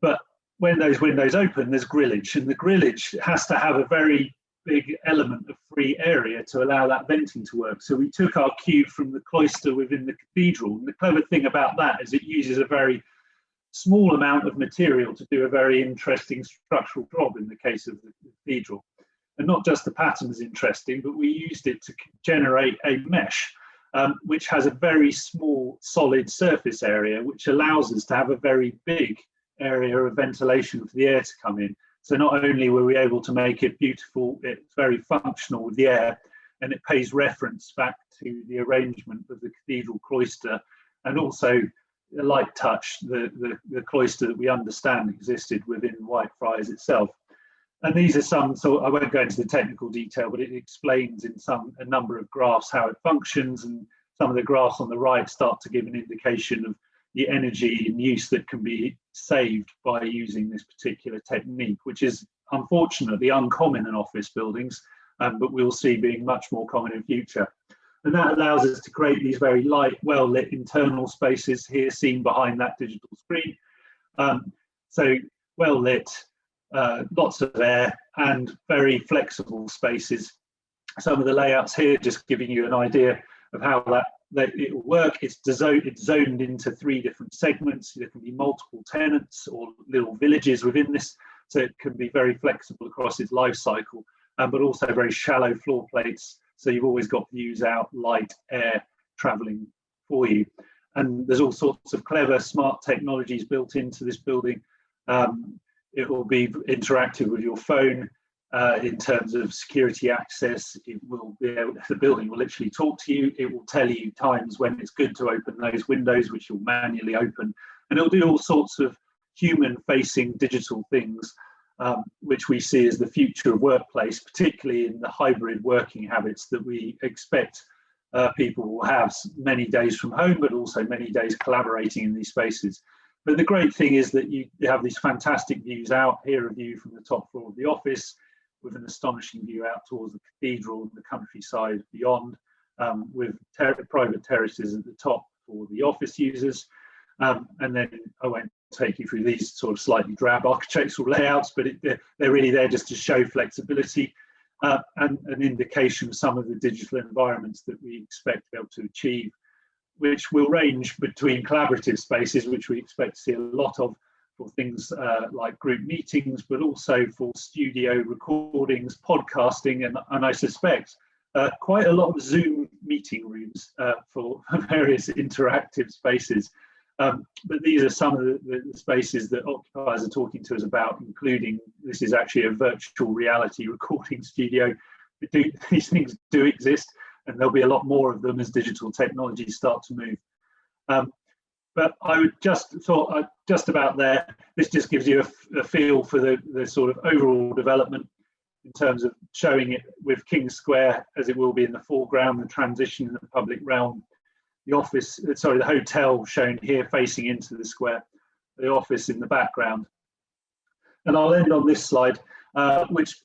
but when those windows open, there's grillage, and the grillage has to have a very big element of free area to allow that venting to work. So we took our cue from the cloister within the cathedral, and the clever thing about that is it uses a very small amount of material to do a very interesting structural job in the case of the cathedral. And not just the pattern is interesting, but we used it to generate a mesh, which has a very small solid surface area, which allows us to have a very big area of ventilation for the air to come in. So not only were we able to make it beautiful, it's very functional with the air, and it pays reference back to the arrangement of the cathedral cloister, and also a light touch, the cloister that we understand existed within Whitefriars itself. And these are some, so I won't go into the technical detail, but it explains in a number of graphs how it functions, and some of the graphs on the right start to give an indication of the energy in use that can be saved by using this particular technique, which is unfortunately uncommon in office buildings, but we'll see being much more common in future. And that allows us to create these very light, well-lit internal spaces here seen behind that digital screen. So well-lit, lots of air, and very flexible spaces. Some of the layouts here just giving you an idea of how that it will work. It's zoned into 3 different segments. There can be multiple tenants or little villages within this, so it can be very flexible across its life cycle, but also very shallow floor plates, so you've always got views out, light, air travelling for you. And there's all sorts of clever, smart technologies built into this building. It will be interactive with your phone, in terms of security access. It will be able, the building will literally talk to you. It will tell you times when it's good to open those windows, which you'll manually open, and it'll do all sorts of human-facing digital things, which we see as the future of workplace, particularly in the hybrid working habits that we expect people will have, many days from home, but also many days collaborating in these spaces. But the great thing is that you have these fantastic views out. Here, a view from the top floor of the office, with an astonishing view out towards the cathedral and the countryside beyond, with private terraces at the top for the office users. And then I won't take you through these sort of slightly drab architectural layouts, but they're really there just to show flexibility and an indication of some of the digital environments that we expect to be able to achieve, which will range between collaborative spaces, which we expect to see a lot of for things like group meetings, but also for studio recordings, podcasting, and I suspect quite a lot of Zoom meeting rooms for various interactive spaces. But these are some of the spaces that occupiers are talking to us about, including, this is actually a virtual reality recording studio. These things do exist, and there'll be a lot more of them as digital technologies start to move. But I would just thought, just about there, this just gives you a feel for the sort of overall development in terms of showing it with King Square, as it will be in the foreground, the transition in the public realm, the hotel shown here facing into the square, the office in the background. And I'll end on this slide, which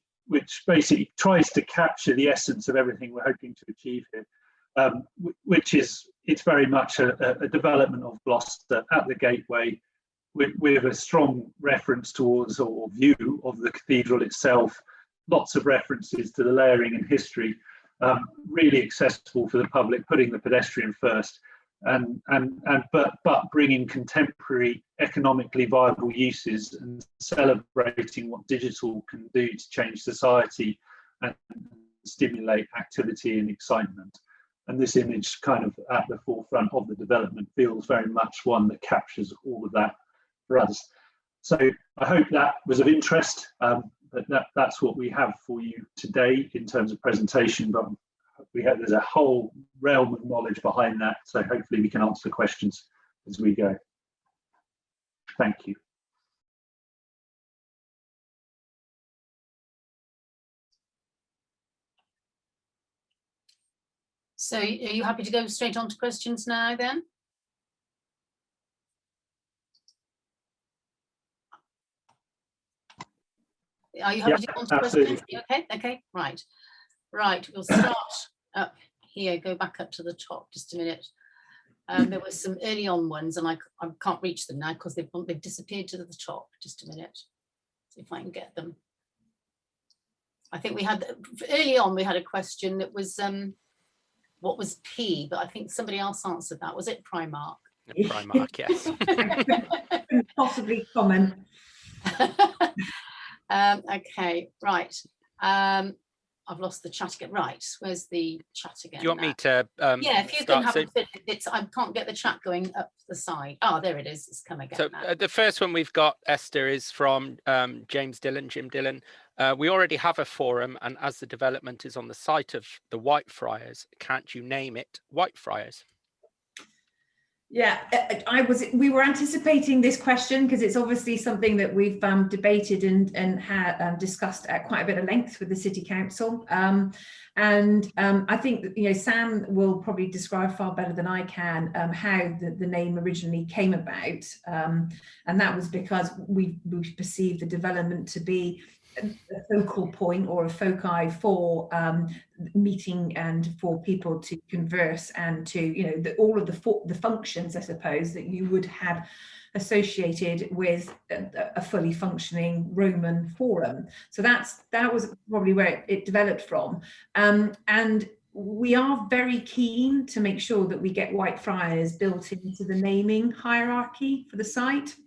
basically tries to capture the essence of everything we're hoping to achieve here, which is, it's very much a development of Gloucester at the gateway, with a strong reference towards, or view of, the cathedral itself, lots of references to the layering and history, really accessible for the public, putting the pedestrian first, but bringing contemporary economically viable uses and celebrating what digital can do to change society and stimulate activity and excitement. And this image, kind of at the forefront of the development, feels very much one that captures all of that for us. So I hope that was of interest, but that's what we have for you today in terms of presentation, but there's a whole realm of knowledge behind that, so hopefully we can answer questions as we go. Thank you. So are you happy to go straight on to questions now then? Are you happy to go on to questions? Okay, right. We'll start up here, go back up to the top just a minute. There were some early on ones and I can't reach them now because they've disappeared to the top. Just a minute, see if I can get them. I think we had, early on we had a question that was, what was P, but I think somebody else answered that. Was it Primark? Primark, yes. Possibly comment. Okay, right. I've lost the chat again. Right, where's the chat again? Do you want me to yeah, if you can have it, I can't get the chat going up the side. Oh, there it is. It's come again. So the first one we've got, Esther, is from Jim Dillon. We already have a forum, and as the development is on the site of the Whitefriars, can't you name it Whitefriars? Yeah, we were anticipating this question because it's obviously something that we've debated and had discussed at quite a bit of length with the City Council. I think that, Sam will probably describe far better than I can how the name originally came about, and that was because we perceived the development to be a focal point or a foci for meeting and for people to converse and to all of the functions, I suppose, that you would have associated with a fully functioning Roman forum. So that was probably where it developed from, and we are very keen to make sure that we get Whitefriars built into the naming hierarchy for the site.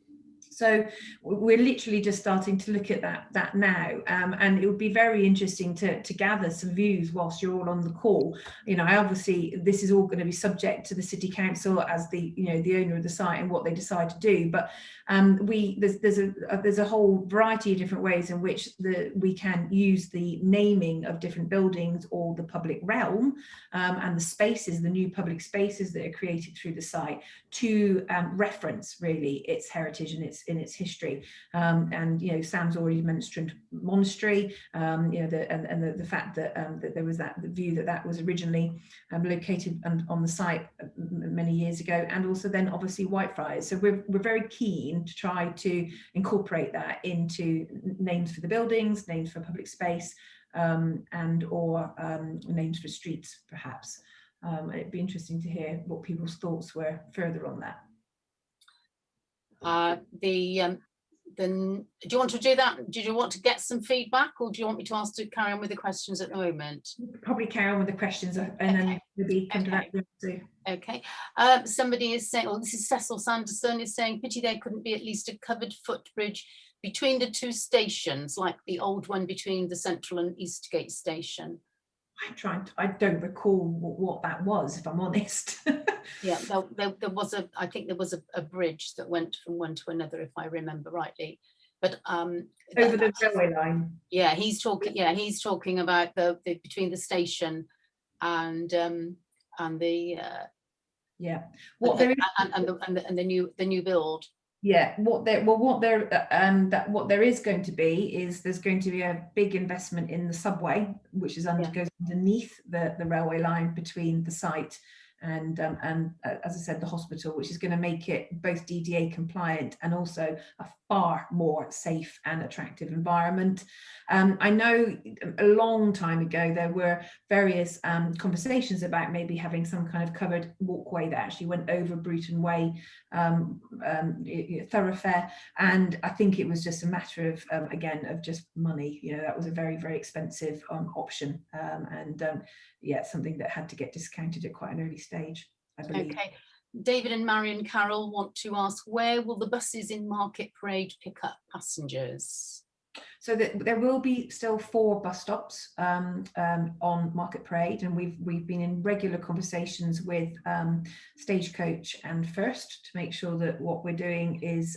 So we're literally just starting to look at that now, and it would be very interesting to gather some views whilst you're all on the call. You know, obviously this is all going to be subject to the City Council as the owner of the site and what they decide to do. But there's a whole variety of different ways in which we can use the naming of different buildings or the public realm and the spaces, the new public spaces that are created through the site, to reference really its heritage and its history. And you know, Sam's already mentioned monastery, the fact that that there was the view that was originally located on the site many years ago, and also then obviously Whitefriars. So we're very keen to try to incorporate that into names for the buildings, names for public space, and or names for streets perhaps. It'd be interesting to hear what people's thoughts were further on that. Do you want to do that? Do you want to get some feedback, or do you want me to ask to carry on with the questions at the moment? Probably carry on with the questions, and then maybe come to that too. Okay. Somebody is saying, oh, this is Cecil Sanderson, is saying, pity there couldn't be at least a covered footbridge between the two stations, like the old one between the Central and Eastgate station. I don't recall what that was, if I'm honest. Yeah, there was I think there was a bridge that went from one to another, if I remember rightly. But over the railway line. Yeah, he's talking. Yeah, he's talking about the between the station and the what there is and the new build. Yeah, what there is going to be is there's going to be a big investment in the subway, which is goes underneath the railway line between the site and as I said, the hospital, which is going to make it both DDA compliant and also a far more safe and attractive environment. I know a long time ago there were various conversations about maybe having some kind of covered walkway that actually went over Bruton Way thoroughfare, and I think it was just a matter of again of just money. You know, that was a very, very expensive option, something that had to get discounted at quite an early stage, I believe. Okay. David and Marion Carroll want to ask, where will the buses in Market Parade pick up passengers? So there will be still 4 bus stops on Market Parade, and we've been in regular conversations with Stagecoach and First to make sure that what we're doing is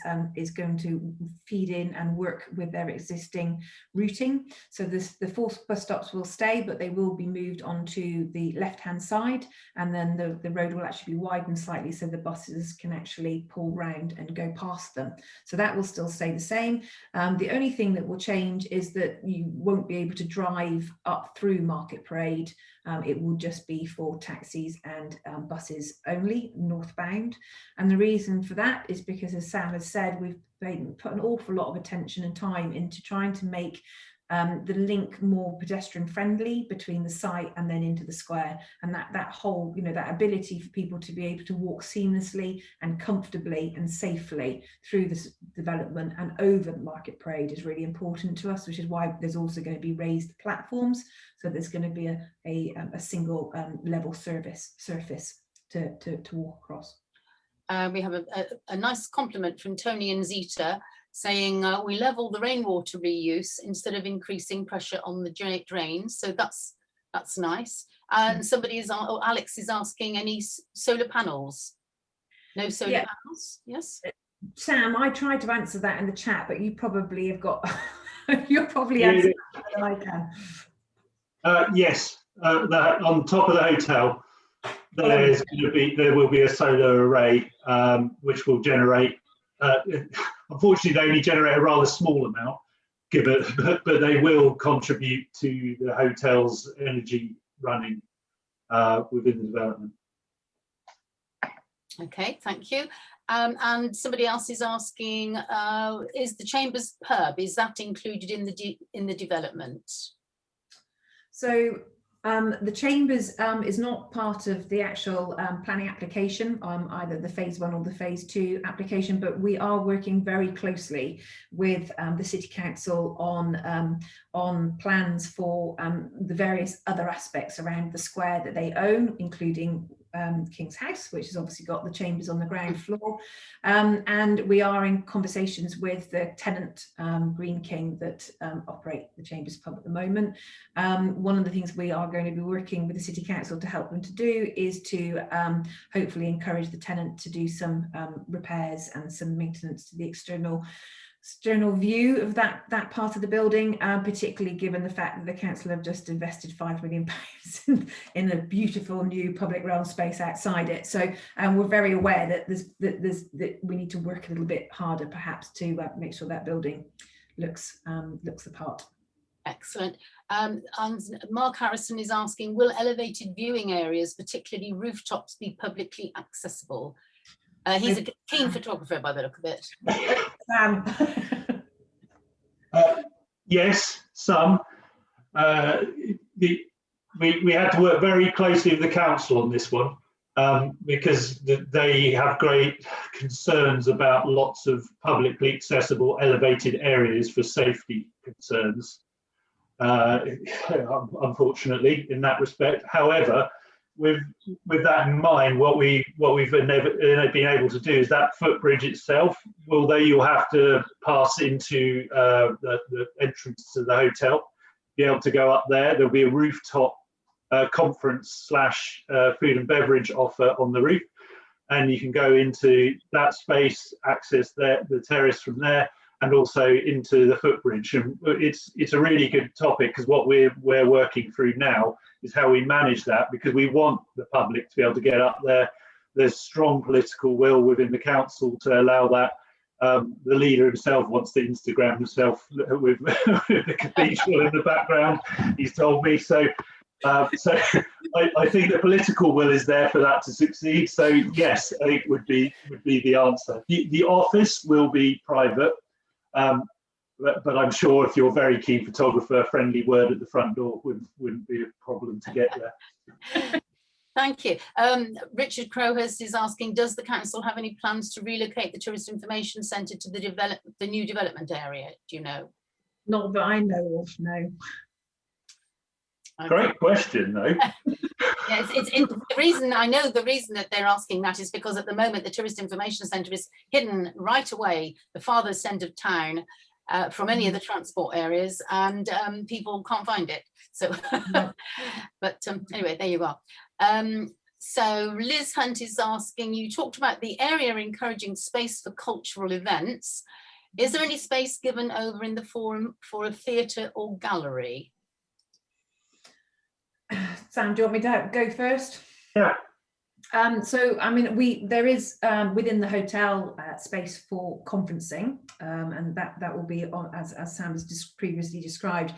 going to feed in and work with their existing routing. So the 4 bus stops will stay, but they will be moved onto the left-hand side, and then the road will actually be widened slightly so the buses can actually pull round and go past them. So that will still stay the same. The only thing that will change is that you won't be able to drive up through Market Parade. It will just be for taxis and buses only, northbound. And the reason for that is because, as Sam has said, we've put an awful lot of attention and time into trying to make the link more pedestrian friendly between the site and then into the square, and that whole, that ability for people to be able to walk seamlessly and comfortably and safely through this development and over the Market Parade is really important to us, which is why there's also going to be raised platforms, so there's going to be a single level surface to walk across. We have a nice compliment from Tony and Zita, saying we level the rainwater reuse instead of increasing pressure on the drains. So that's nice. And Alex is asking, any solar panels? No solar panels? Yes. Sam, I tried to answer that in the chat, but you probably have got. You'll probably answer that better than I can. Yes, on top of the hotel, there will be a solar array which will generate. Unfortunately, they only generate a rather small amount, but they will contribute to the hotel's energy running within the development. Okay, thank you. And somebody else is asking, is the Chambers pub, is that included in the development? So the Chambers is not part of the actual planning application, either the phase 1 or the phase 2 application, but we are working very closely with the City Council on plans for the various other aspects around the square that they own, including King's House, which has obviously got the chambers on the ground floor, and we are in conversations with the tenant, Green King, that operate the Chambers pub at the moment. One of the things we are going to be working with the City Council to help them to do is to hopefully encourage the tenant to do some repairs and some maintenance to the external view of that part of the building, particularly given the fact that the council have just invested £5 million in a beautiful new public realm space outside it. So we're very aware that we need to work a little bit harder, perhaps, to make sure that building looks the part. Excellent. And Mark Harrison is asking, will elevated viewing areas, particularly rooftops, be publicly accessible? He's a keen photographer by the look of it. Yes, some. We had to work very closely with the council on this one because they have great concerns about lots of publicly accessible elevated areas for safety concerns. Unfortunately, in that respect. However, with that in mind, what we've been able to do is that footbridge itself, although you'll have to pass into the entrance to the hotel, be able to go up there. There'll be a rooftop conference / food and beverage offer on the roof, and you can go into that space, access the terrace from there, and also into the footbridge. And it's a really good topic, because what we're working through now is how we manage that, because we want the public to be able to get up there. There's strong political will within the council to allow that. The leader himself wants to Instagram himself with the cathedral in the background, he's told me. So I think the political will is there for that to succeed. So yes, I think would be the answer. The office will be private. But I'm sure if you're a very keen photographer, a friendly word at the front door wouldn't be a problem to get there. Thank you. Richard Crowhurst is asking, does the council have any plans to relocate the Tourist Information Centre to the new development area? Do you know? Not that I know of, no. Okay. Great question, though. Yes, the reason that they're asking that is because at the moment the Tourist Information Centre is hidden right away the farthest end of town from any of the transport areas, and people can't find it. So, but anyway, there you are. So Liz Hunt is asking, you talked about the area encouraging space for cultural events. Is there any space given over in the forum for a theatre or gallery? Sam, do you want me to go first? Yeah. So, I mean, there is within the hotel space for conferencing, and that will be on, as Sam has previously described.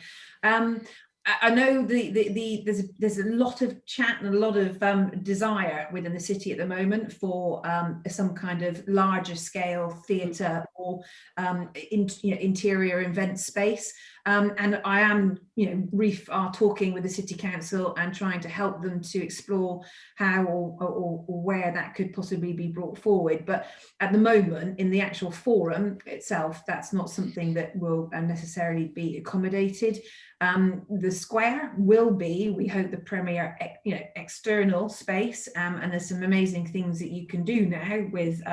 I know there's a lot of chat and a lot of desire within the city at the moment for some kind of larger scale theatre or interior event space. And I am, Reef are talking with the City Council and trying to help them to explore how or where that could possibly be brought forward. But at the moment, in the actual forum itself, that's not something that will necessarily be accommodated. The square will be, we hope, the premier external space, and there's some amazing things that you can do now with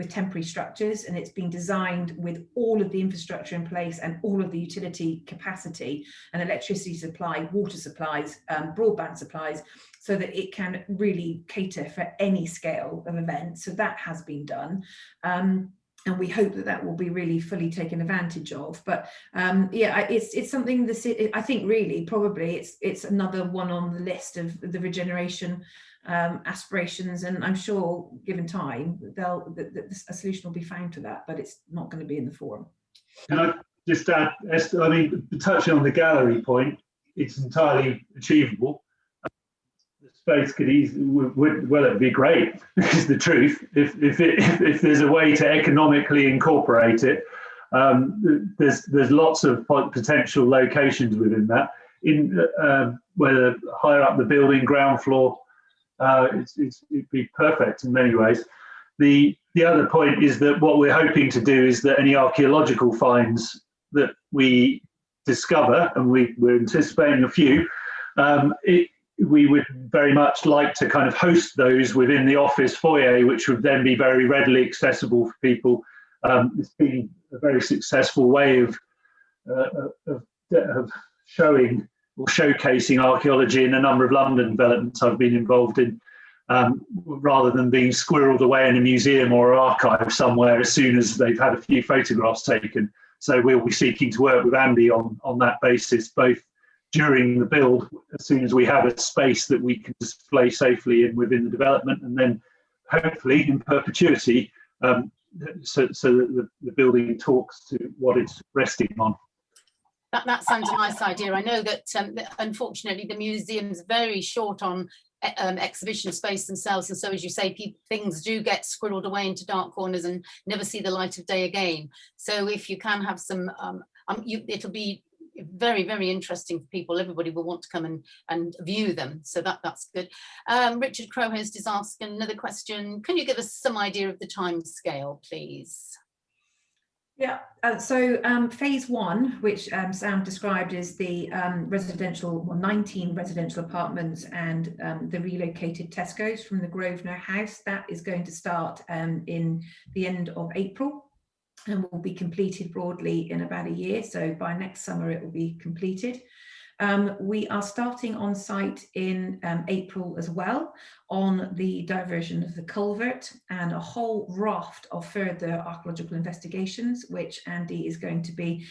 temporary structures, and it's been designed with all of the infrastructure in place and all of the utility capacity and electricity supply, water supplies, broadband supplies, so that it can really cater for any scale of event. So that has been done. And we hope that will be really fully taken advantage of. But it's something I think really probably it's another one on the list of the regeneration aspirations, and I'm sure given time a solution will be found to that, but it's not going to be in the forum. Can I just add, Esther, I mean, touching on the gallery point, it's entirely achievable. The space could it'd be great, is the truth. If there's a way to economically incorporate it, there's lots of potential locations within that. Whether higher up the building, ground floor, it'd be perfect in many ways. The other point is that what we're hoping to do is that any archaeological finds that we discover, and we're anticipating a few, we would very much like to kind of host those within the office foyer, which would then be very readily accessible for people. It's been a very successful way of showing or showcasing archaeology in a number of London developments I've been involved in, rather than being squirreled away in a museum or archive somewhere as soon as they've had a few photographs taken. So we'll be seeking to work with Andy on that basis, both during the build, as soon as we have a space that we can display safely within the development, and then hopefully in perpetuity, so that the building talks to what it's resting on. That sounds a nice idea. I know that unfortunately the museum's very short on exhibition space themselves, and so, as you say, things do get squirreled away into dark corners and never see the light of day again. So if you can have some, it'll be very, very interesting for people. Everybody will want to come and view them, so that's good. Richard Crowhurst is asking another question. Can you give us some idea of the time scale, please? Yeah, so phase one, which Sam described, is the 19 residential apartments and the relocated Tesco's from the Grosvenor House. That is going to start in the end of April and will be completed broadly in about a year. So by next summer it will be completed. We are starting on site in April as well on the diversion of the culvert and a whole raft of further archaeological investigations, which Andy is going to be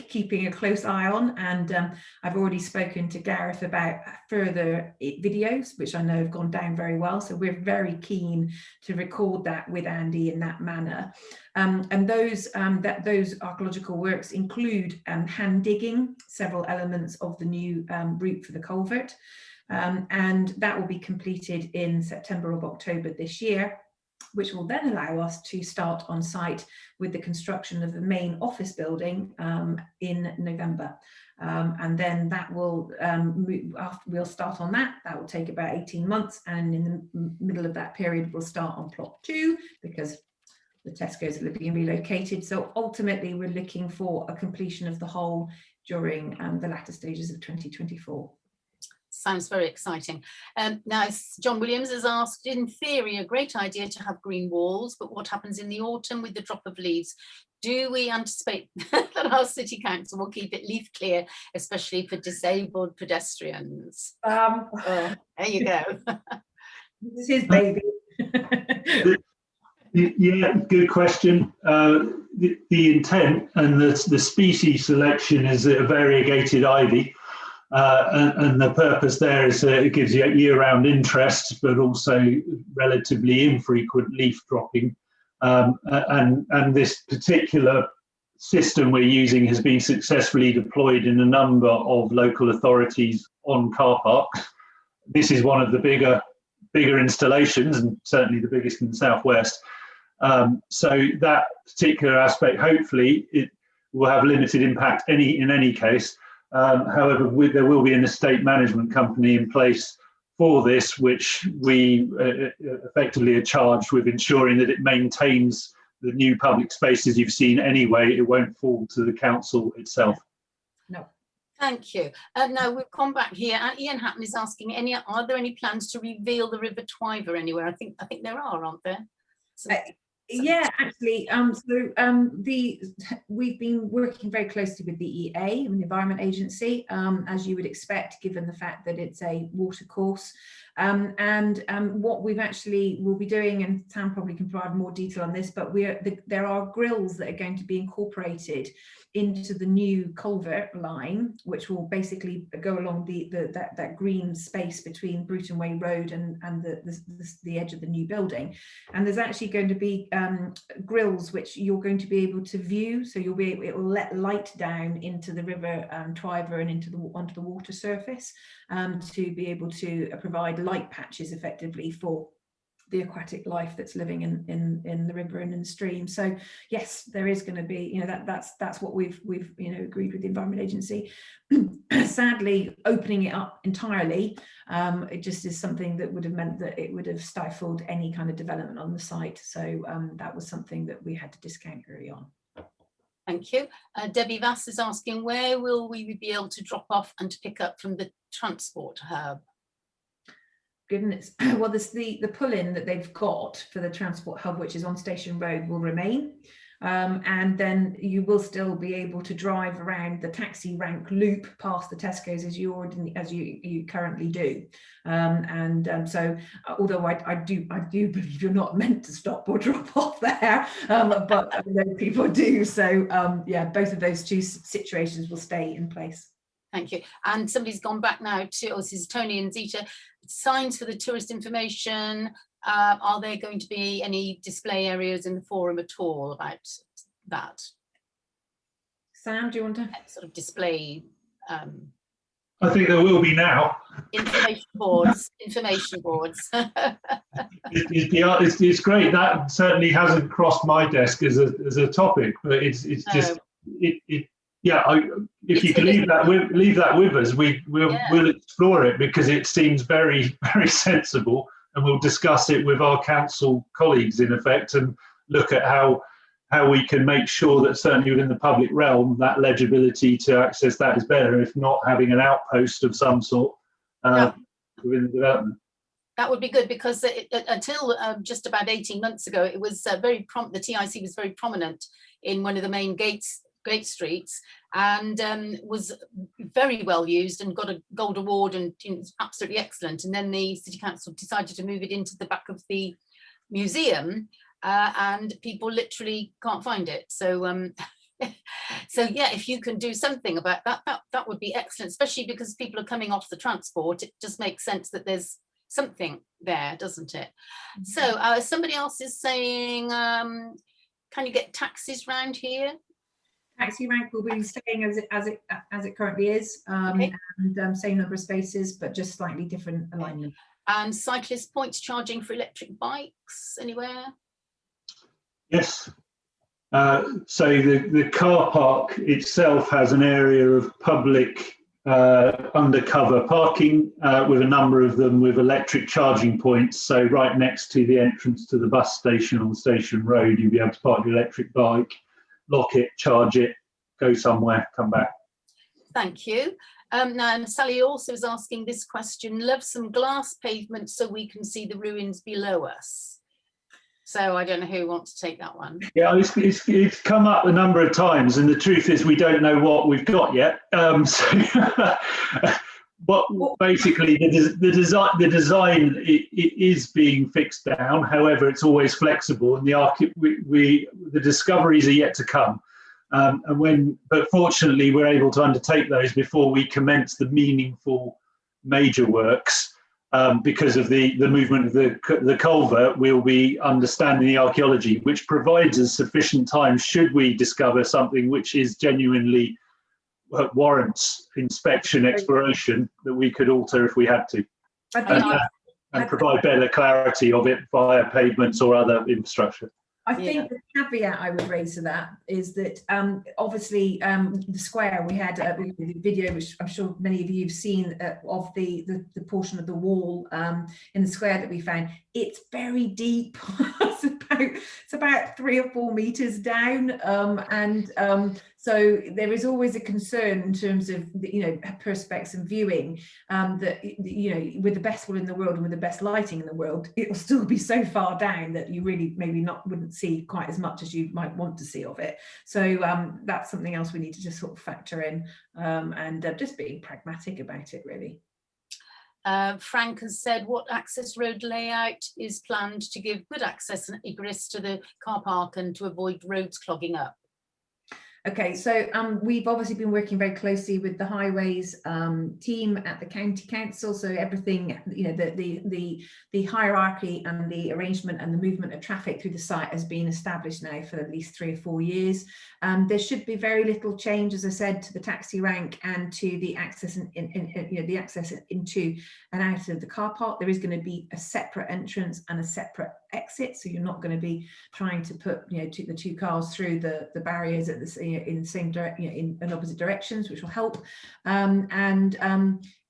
keeping a close eye on. And I've already spoken to Gareth about further videos, which I know have gone down very well. So we're very keen to record that with Andy in that manner. And those archaeological works include hand digging several elements of the new route for the culvert, and that will be completed in September or October this year, which will then allow us to start on site with the construction of the main office building in November. And then that will we'll start on that. That will take about 18 months, and in the middle of that period we'll start on plot 2 because the Tesco's are being relocated. So ultimately we're looking for a completion of the whole during the latter stages of 2024. Sounds very exciting. Now, John Williams has asked, in theory, a great idea to have green walls, but what happens in the autumn with the drop of leaves? Do we anticipate that our city council will keep it leaf clear, especially for disabled pedestrians? There you go. This is his baby. Yeah, good question. The intent and the species selection is a variegated ivy. And the purpose there is it gives you year-round interest, but also relatively infrequent leaf dropping. And this particular system we're using has been successfully deployed in a number of local authorities on car parks. This is one of the bigger installations, and certainly the biggest in the southwest. So that particular aspect, hopefully, it will have limited impact in any case. However, there will be an estate management company in place for this, which we effectively are charged with ensuring that it maintains the new public spaces you've seen anyway. It won't fall to the council itself. No. Thank you. Now we've come back here. Ian Hatton is asking, are there any plans to reveal the River Twyver anywhere? I think there are, aren't there? Yeah, actually, we've been working very closely with the EA, the Environment Agency, as you would expect, given the fact that it's a water course. And what we'll be doing, and Sam probably can provide more detail on this, but there are grills that are going to be incorporated into the new culvert line, which will basically go along that green space between Bruton Way Road and the edge of the new building. And there's actually going to be grills which you're going to be able to view, so it will let light down into the River Twyver and onto the water surface, to be able to provide light patches effectively for the aquatic life that's living in the river and in the stream. So yes, there is going to be, that's what we've agreed with the Environment Agency. Sadly, opening it up entirely, it just is something that would have meant that it would have stifled any kind of development on the site. So that was something that we had to discount early on. Thank you. Debbie Vass is asking, where will we be able to drop off and to pick up from the transport hub? Goodness. Well, there's the pull-in that they've got for the transport hub, which is on Station Road, will remain. And then you will still be able to drive around the taxi rank loop past the Tesco's as you currently do. So although I do believe you're not meant to stop or drop off there, but I know people do. So yeah, both of those two situations will stay in place. Thank you. And somebody's gone back now to, this is Tony and Zita, signs for the tourist information. Are there going to be any display areas in the forum at all about that? Sam, do you want to? Sort of display. I think there will be now. Information boards. It's great. That certainly hasn't crossed my desk as a topic, but it's just yeah. If you can leave that with us, we'll explore it, because it seems very, very sensible, and we'll discuss it with our council colleagues in effect, and look at how we can make sure that certainly within the public realm that legibility to access that is better, if not having an outpost of some sort within the development. That would be good, because until just about 18 months ago, it was very the TIC was very prominent in one of the main Gate streets, and was very well used and got a gold award, and it's absolutely excellent. And then the City Council decided to move it into the back of the museum, and people literally can't find it. So so yeah, if you can do something about that would be excellent, especially because people are coming off the transport. It just makes sense that there's something there, doesn't it? Mm-hmm. So somebody else is saying, can you get taxis round here? Taxi rank will be staying as it currently is, okay. And same number of spaces, but just slightly different alignment. And cyclist points charging for electric bikes anywhere? Yes. So the car park itself has an area of public undercover parking, with a number of them with electric charging points. So right next to the entrance to the bus station on Station Road, you'll be able to park your electric bike, lock it, charge it, go somewhere, come back. Thank you. Now, and Sally also is asking this question: love some glass pavement so we can see the ruins below us. So I don't know who wants to take that one. Yeah, it's come up a number of times, and the truth is we don't know what we've got yet. But basically, the design is being fixed down. However, it's always flexible, and the discoveries are yet to come. But fortunately, we're able to undertake those before we commence the meaningful major works. Because of the movement of the culvert, we'll be understanding the archaeology, which provides us sufficient time should we discover something which is genuinely warrants inspection, exploration, that we could alter if we had to, and provide better clarity of it via pavements or other infrastructure. I think the caveat I would raise to that is that obviously the square, we had the video, which I'm sure many of you have seen, of the portion of the wall in the square that we found. It's very deep. It's about 3 or 4 meters down, so there is always a concern in terms of perspex and viewing, that with the best will in the world and with the best lighting in the world, it will still be so far down that you really maybe wouldn't see quite as much as you might want to see of it. So that's something else we need to just sort of factor in, and just being pragmatic about it, really. Frank has said, what access road layout is planned to give good access and egress to the car park and to avoid roads clogging up? Okay, so we've obviously been working very closely with the highways team at the county council. So everything, the hierarchy and the arrangement and the movement of traffic through the site has been established now for at least 3 or 4 years. There should be very little change, as I said, to the taxi rank and to the access the access into and out of the car park. There is going to be a separate entrance and a separate exit, so you're not going to be trying to put the 2 cars through the barriers at the in the same in opposite directions, which will help.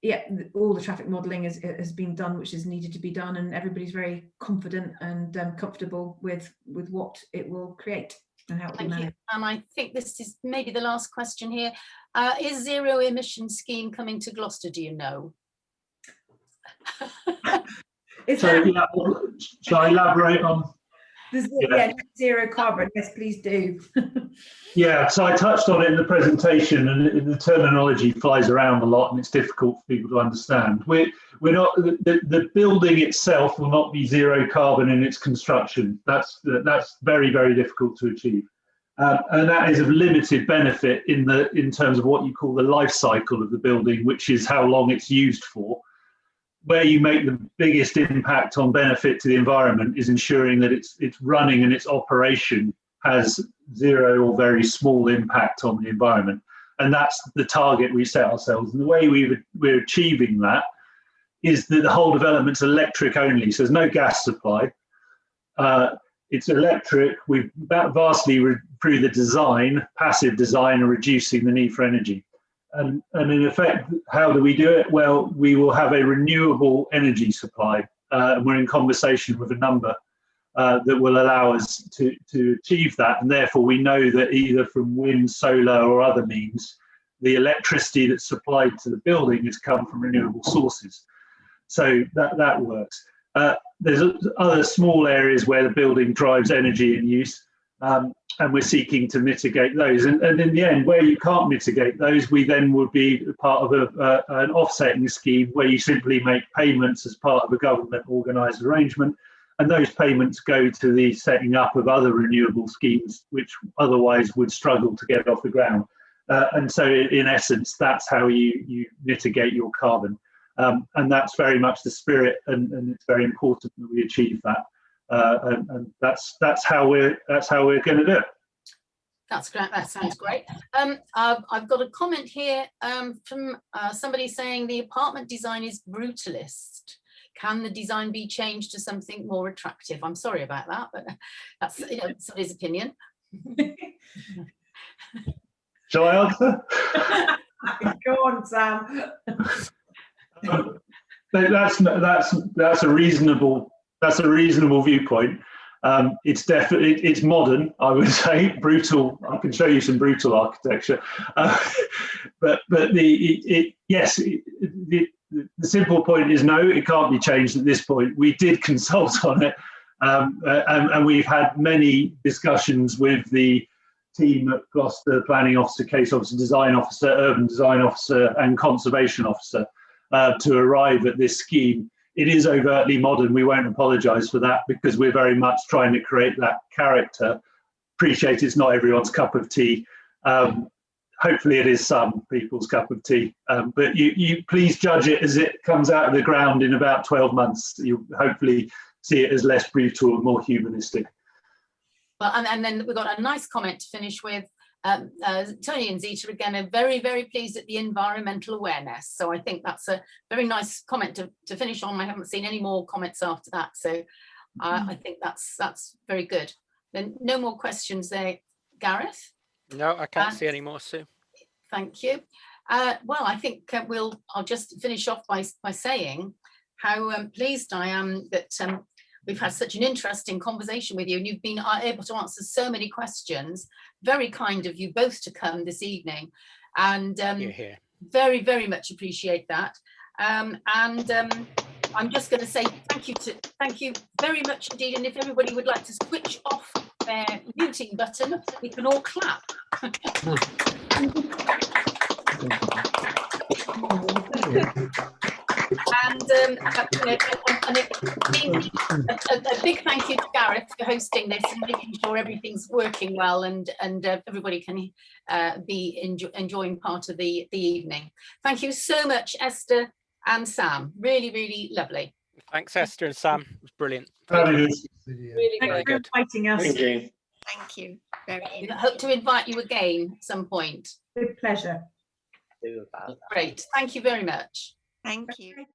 Yeah, all the traffic modelling has been done, which is needed to be done, and everybody's very confident and comfortable with what it will create. and help you Thank you. manage. And I think this is maybe the last question here. Is zero emission scheme coming to Gloucester, do you know? So, yeah, shall I elaborate on? Yeah, zero carbon, yes, please do. Yeah, so I touched on it in the presentation, and the terminology flies around a lot, and it's difficult for people to understand. We're not the building itself will not be zero carbon in its construction. That's very, very difficult to achieve, and that is of limited benefit in terms of what you call the life cycle of the building, which is how long it's used for. Where you make the biggest impact on benefit to the environment is ensuring that its running and its operation has zero or very small impact on the environment. And that's the target we set ourselves. And the way we're achieving that is that the whole development's electric only. So there's no gas supply. It's electric. We've vastly, through the design, passive design, and reducing the need for energy. And in effect, how do we do it? Well, we will have a renewable energy supply. And we're in conversation with a number that will allow us to achieve that. And therefore, we know that either from wind, solar, or other means, the electricity that's supplied to the building has come from renewable sources. So that works. There's other small areas where the building drives energy in use. And we're seeking to mitigate those. And in the end, where you can't mitigate those, we then would be part of an offsetting scheme where you simply make payments as part of a government organised arrangement. And those payments go to the setting up of other renewable schemes, which otherwise would struggle to get off the ground. And so in essence, that's how you mitigate your carbon. And that's very much the spirit, and it's very important that we achieve that. And that's how we're going to do it. That's great. That sounds great. I've got a comment here from somebody saying the apartment design is brutalist. Can the design be changed to something more attractive? I'm sorry about that, but that's somebody's opinion. Shall I answer? Go on, Sam. That's a reasonable viewpoint. It's modern, I would say. Brutal. I can show you some brutal architecture, but yes. The simple point is no, it can't be changed at this point. We did consult on it, and we've had many discussions with the team at Gloucester, planning officer, case officer, design officer, urban design officer, and conservation officer to arrive at this scheme. It is overtly modern. We won't apologise for that because we're very much trying to create that character. Appreciate it's not everyone's cup of tea. Hopefully it is some people's cup of tea, but you please judge it as it comes out of the ground in about 12 months. You'll hopefully see it as less brutal and more humanistic. Well, and then we've got a nice comment to finish with. Tony and Zita again are very, very pleased at the environmental awareness. So I think that's a very nice comment to finish on. I haven't seen any more comments after that. So I think that's very good. Then no more questions there, Gareth? No, I can't see any more, Sue. Thank you. Well, I think I'll just finish off by saying how pleased I am that we've had such an interesting conversation with you, and you've been able to answer so many questions. Very kind of you both to come this evening, and You're here. Very, very much appreciate that. I'm just going to say thank you very much indeed. And if everybody would like to switch off their muting button, we can all clap. And a big thank you to Gareth for hosting this and making sure everything's working well, and everybody can be enjoying part of the evening. Thank you so much, Esther and Sam. Really, really lovely. Thanks, Esther and Sam. It was brilliant. Really Thanks for inviting us. Thank you. Thank you. Very I hope to invite you again at some point. With pleasure. Great. Thank you very much. Thank you.